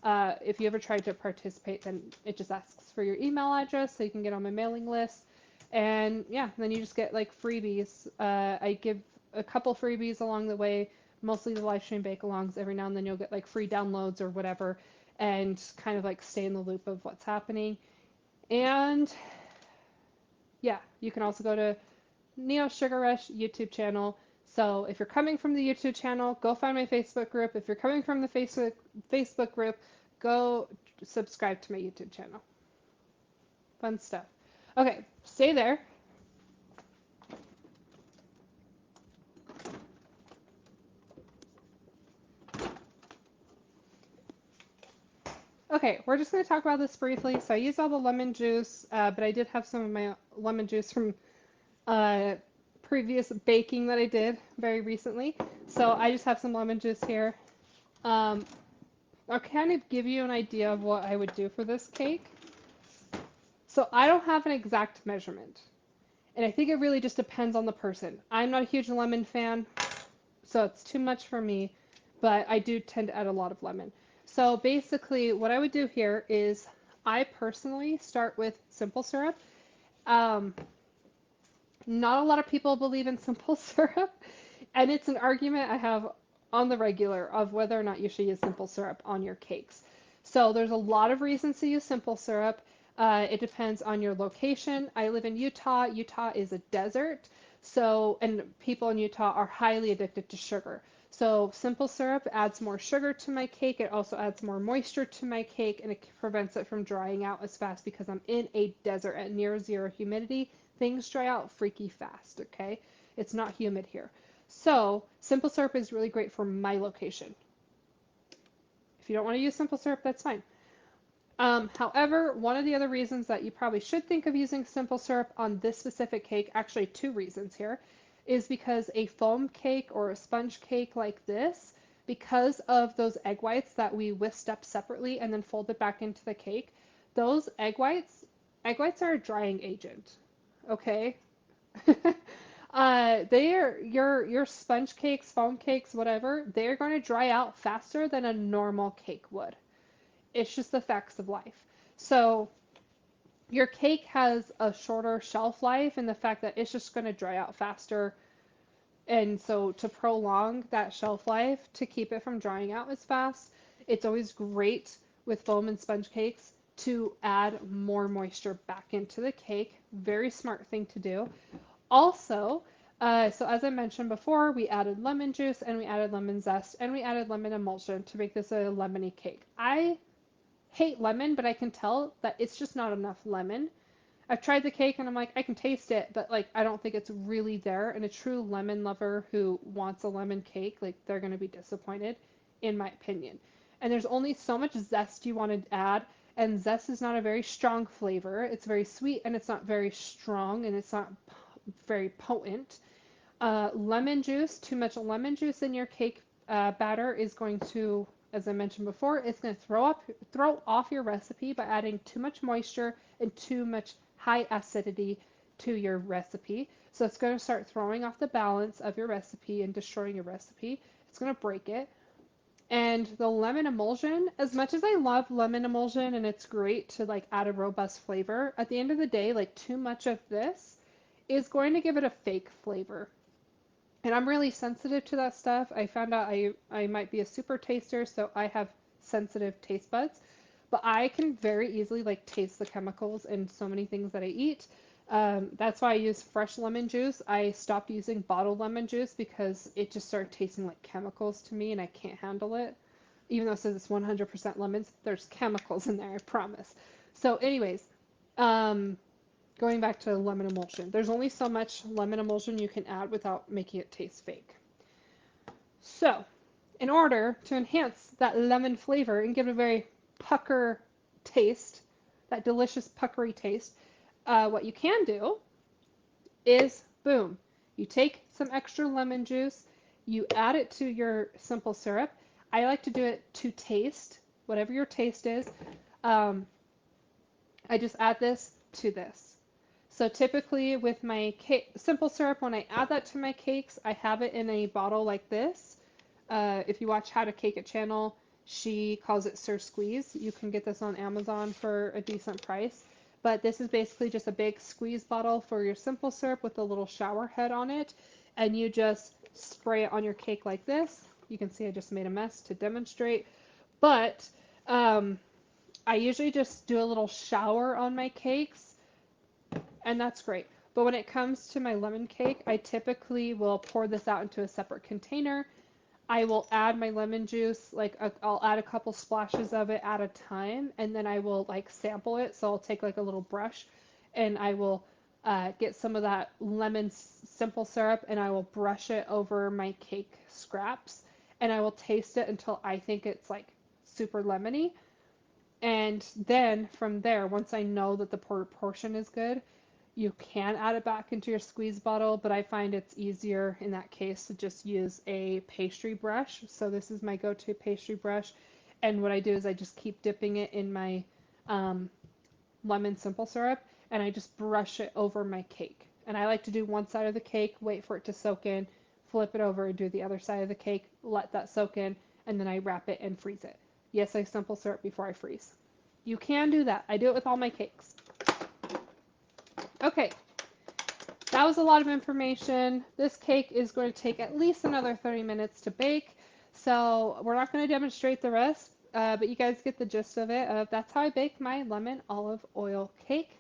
If you ever tried to participate, then it just asks for your email address so you can get on my mailing list. And yeah, then you just get freebies. I give a couple freebies along the way, mostly the Livestream Bakealongs. Every now and then you'll get free downloads or whatever, and kind of stay in the loop of what's happening. And yeah, you can also go to Neo Sugar Rush YouTube channel. So if you're coming from the YouTube channel, go find my Facebook group. If you're coming from the Facebook group, go subscribe to my YouTube channel. Fun stuff. Okay, stay there. Okay, we're just going to talk about this briefly. So I used all the lemon juice, but I did have some of my lemon juice from uh, previous baking that I did very recently. So I just have some lemon juice here. Um, I'll kind of give you an idea of what I would do for this cake. So I don't have an exact measurement, and I think it really just depends on the person. I'm not a huge lemon fan, so it's too much for me, but I do tend to add a lot of lemon. So basically, what I would do here is I personally start with simple syrup. Um, Not a lot of people believe in simple syrup, and it's an argument I have on the regular of whether or not you should use simple syrup on your cakes. So there's a lot of reasons to use simple syrup. It depends on your location. I live in Utah. Utah is a desert, and people in Utah are highly addicted to sugar. So simple syrup adds more sugar to my cake. It also adds more moisture to my cake, and it prevents it from drying out as fast because I'm in a desert at near zero humidity. Things dry out freaky fast, okay? It's not humid here. So simple syrup is really great for my location. If you don't want to use simple syrup, that's fine. However, one of the other reasons that you probably should think of using simple syrup on this specific cake, actually two reasons here, is because a foam cake or a sponge cake like this, because of those egg whites that we whisked up separately and then folded back into the cake, those egg whites are a drying agent, okay? They are your sponge cakes, foam cakes, whatever, they're going to dry out faster than a normal cake would. It's just the facts of life. So your cake has a shorter shelf life and the fact that it's just going to dry out faster. And so to prolong that shelf life, to keep it from drying out as fast, it's always great with foam and sponge cakes to add more moisture back into the cake. Very smart thing to do. Also, so as I mentioned before, we added lemon juice and we added lemon zest and we added lemon emulsion to make this a lemony cake. I hate lemon, but I can tell that it's just not enough lemon. I've tried the cake and I'm like, I can taste it, but I don't think it's really there. And a true lemon lover who wants a lemon cake, they're going to be disappointed, in my opinion. And there's only so much zest you want to add. and zest is not a very strong flavor. It's very sweet and it's not very strong and it's not very potent. Lemon juice, too much lemon juice in your cake batter is going to, as I mentioned before, it's going to throw off your recipe by adding too much moisture and too much high acidity to your recipe. So it's going to start throwing off the balance of your recipe and destroying your recipe. It's going to break it. And the lemon emulsion, as much as I love lemon emulsion and it's great to like add a robust flavor, at the end of the day, like too much of this is going to give it a fake flavor. And I'm really sensitive to that stuff. I found out I might be a super taster, so I have sensitive taste buds. But I can very easily like taste the chemicals in so many things that I eat. That's why I use fresh lemon juice. I stopped using bottled lemon juice because it just started tasting like chemicals to me and I can't handle it. Even though it says it's 100% lemons, there's chemicals in there, I promise. So anyways, um, going back to lemon emulsion, there's only so much lemon emulsion you can add without making it taste fake. So, in order to enhance that lemon flavor and give it a very pucker taste, that delicious puckery taste, what you can do is boom, you take some extra lemon juice, you add it to your simple syrup. I like to do it to taste, whatever your taste is. Um, I just add this to this. So typically with my cake, simple syrup, when I add that to my cakes, I have it in a bottle like this. If you watch How to Cake It channel, she calls it Sir Squeeze. You can get this on Amazon for a decent price. But this is basically just a big squeeze bottle for your simple syrup with a little shower head on it. And you just spray it on your cake like this. You can see I just made a mess to demonstrate. But I usually just do a little shower on my cakes and that's great. But when it comes to my lemon cake, I typically will pour this out into a separate container. I will add my lemon juice, I'll add a couple splashes of it at a time, and then I will like sample it. So I'll take like a little brush, and I will get some of that lemon simple syrup, and I will brush it over my cake scraps, and I will taste it until I think it's like super lemony. And then from there, once I know that the proportion is good, you can add it back into your squeeze bottle, but I find it's easier in that case to just use a pastry brush. So this is my go-to pastry brush. And what I do is I just keep dipping it in my um, lemon simple syrup and I just brush it over my cake. And I like to do one side of the cake, wait for it to soak in, flip it over and do the other side of the cake, let that soak in, and then I wrap it and freeze it. Yes, I simple syrup before I freeze. You can do that. I do it with all my cakes. Okay, that was a lot of information. This cake is going to take at least another 30 minutes to bake, so we're not going to demonstrate the rest, but you guys get the gist of it. That's how I bake my lemon olive oil cake.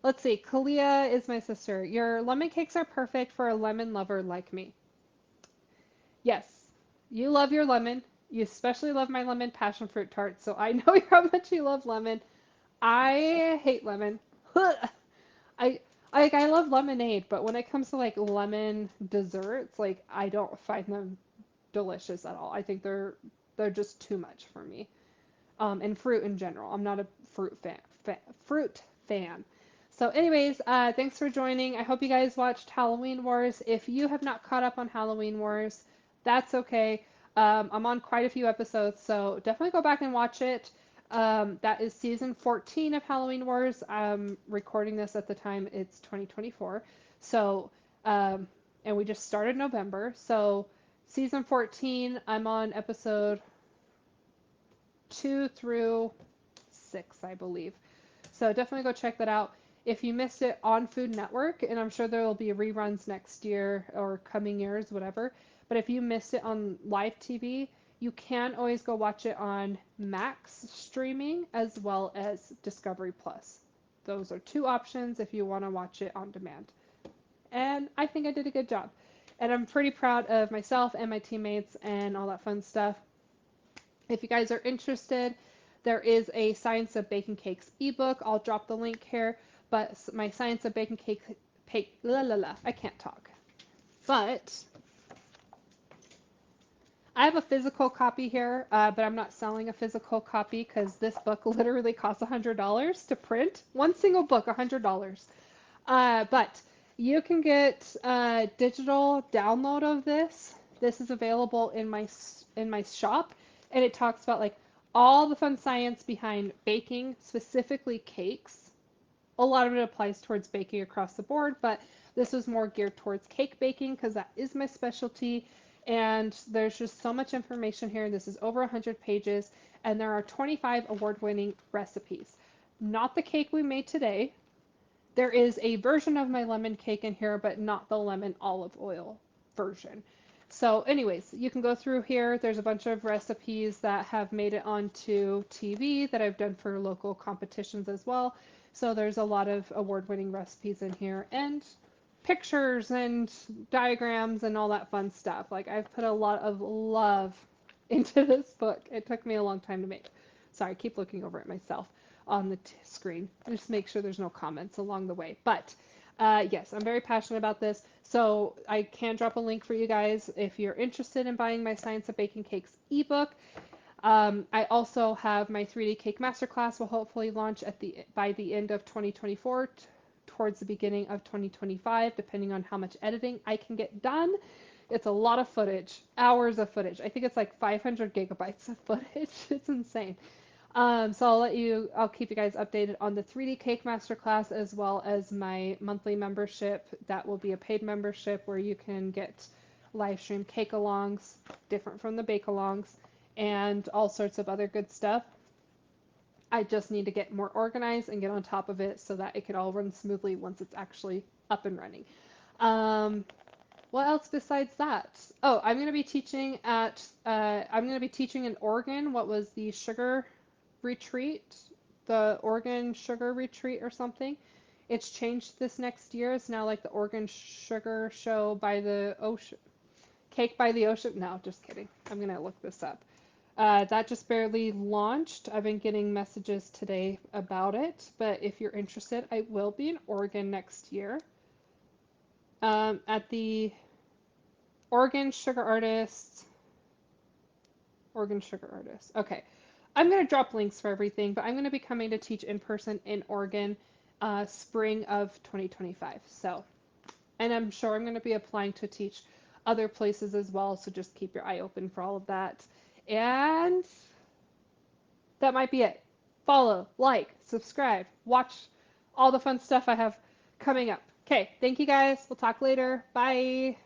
Let's see, Kalia is my sister. Your lemon cakes are perfect for a lemon lover like me. Yes, you love your lemon. You especially love my lemon passion fruit tart, so I know how much you love lemon. I hate lemon. I I love lemonade, but when it comes to like lemon desserts, like I don't find them delicious at all. I think they're just too much for me. And fruit in general. I'm not a fruit fan. So, anyways, thanks for joining. I hope you guys watched Halloween Wars. If you have not caught up on Halloween Wars, that's okay. I'm on quite a few episodes, so definitely go back and watch it. That is season 14 of Halloween Wars. I'm recording this at the time it's 2024. So, and we just started November. So, season 14, I'm on episode 2 through 6, I believe. So definitely go check that out. If you missed it on Food Network, and I'm sure there will be reruns next year or coming years, whatever. But if you missed it on live TV, you can always go watch it on Max streaming as well as Discovery Plus. Those are two options if you want to watch it on demand. And I think I did a good job. And I'm pretty proud of myself and my teammates and all that fun stuff. If you guys are interested, there is a Science of Baking Cakes ebook. I'll drop the link here. But my Science of Baking Cakes, I can't talk. But I have a physical copy here, but I'm not selling a physical copy because this book literally costs $100 to print. One single book, $100. But you can get a digital download of this. This is available in my shop, and it talks about like all the fun science behind baking, specifically cakes. A lot of it applies towards baking across the board, but this is more geared towards cake baking because that is my specialty. And there's just so much information here. This is over 100 pages, and there are 25 award-winning recipes. Not the cake we made today. There is a version of my lemon cake in here, but not the lemon olive oil version. So anyways, you can go through here. There's a bunch of recipes that have made it onto TV that I've done for local competitions as well. So there's a lot of award-winning recipes in here and pictures and diagrams and all that fun stuff. Like I've put a lot of love into this book. It took me a long time to make. Sorry, I keep looking over at myself on the screen. Just make sure there's no comments along the way. But yes, I'm very passionate about this. So I can drop a link for you guys if you're interested in buying my Science of Baking Cakes ebook. I also have my 3D Cake Masterclass will hopefully launch by the end of 2024 towards the beginning of 2025, depending on how much editing I can get done. It's a lot of footage, hours of footage. I think it's like 500 gigabytes of footage. It's insane. So I'll keep you guys updated on the 3D Cake Masterclass as well as my monthly membership. That will be a paid membership where you can get live stream cake-alongs, different from the bake-alongs, and all sorts of other good stuff. I just need to get more organized and get on top of it so that it can all run smoothly once it's actually up and running. Um, what else besides that? Oh, I'm going to be teaching in Oregon. What was the sugar retreat? The Oregon Sugar Retreat or something. It's changed this next year. It's now like the Oregon Sugar Show by the ocean. Cake by the Ocean. No, just kidding. I'm going to look this up. That just barely launched. I've been getting messages today about it, but if you're interested, I will be in Oregon next year at the Oregon Sugar Artists. Oregon Sugar Artists. Okay. I'm going to drop links for everything, but I'm going to be coming to teach in person in Oregon spring of 2025. So, and I'm sure I'm going to be applying to teach other places as well, so just keep your eye open for all of that. And that might be it. Follow, like, subscribe, watch all the fun stuff I have coming up. Okay, thank you guys. We'll talk later. Bye.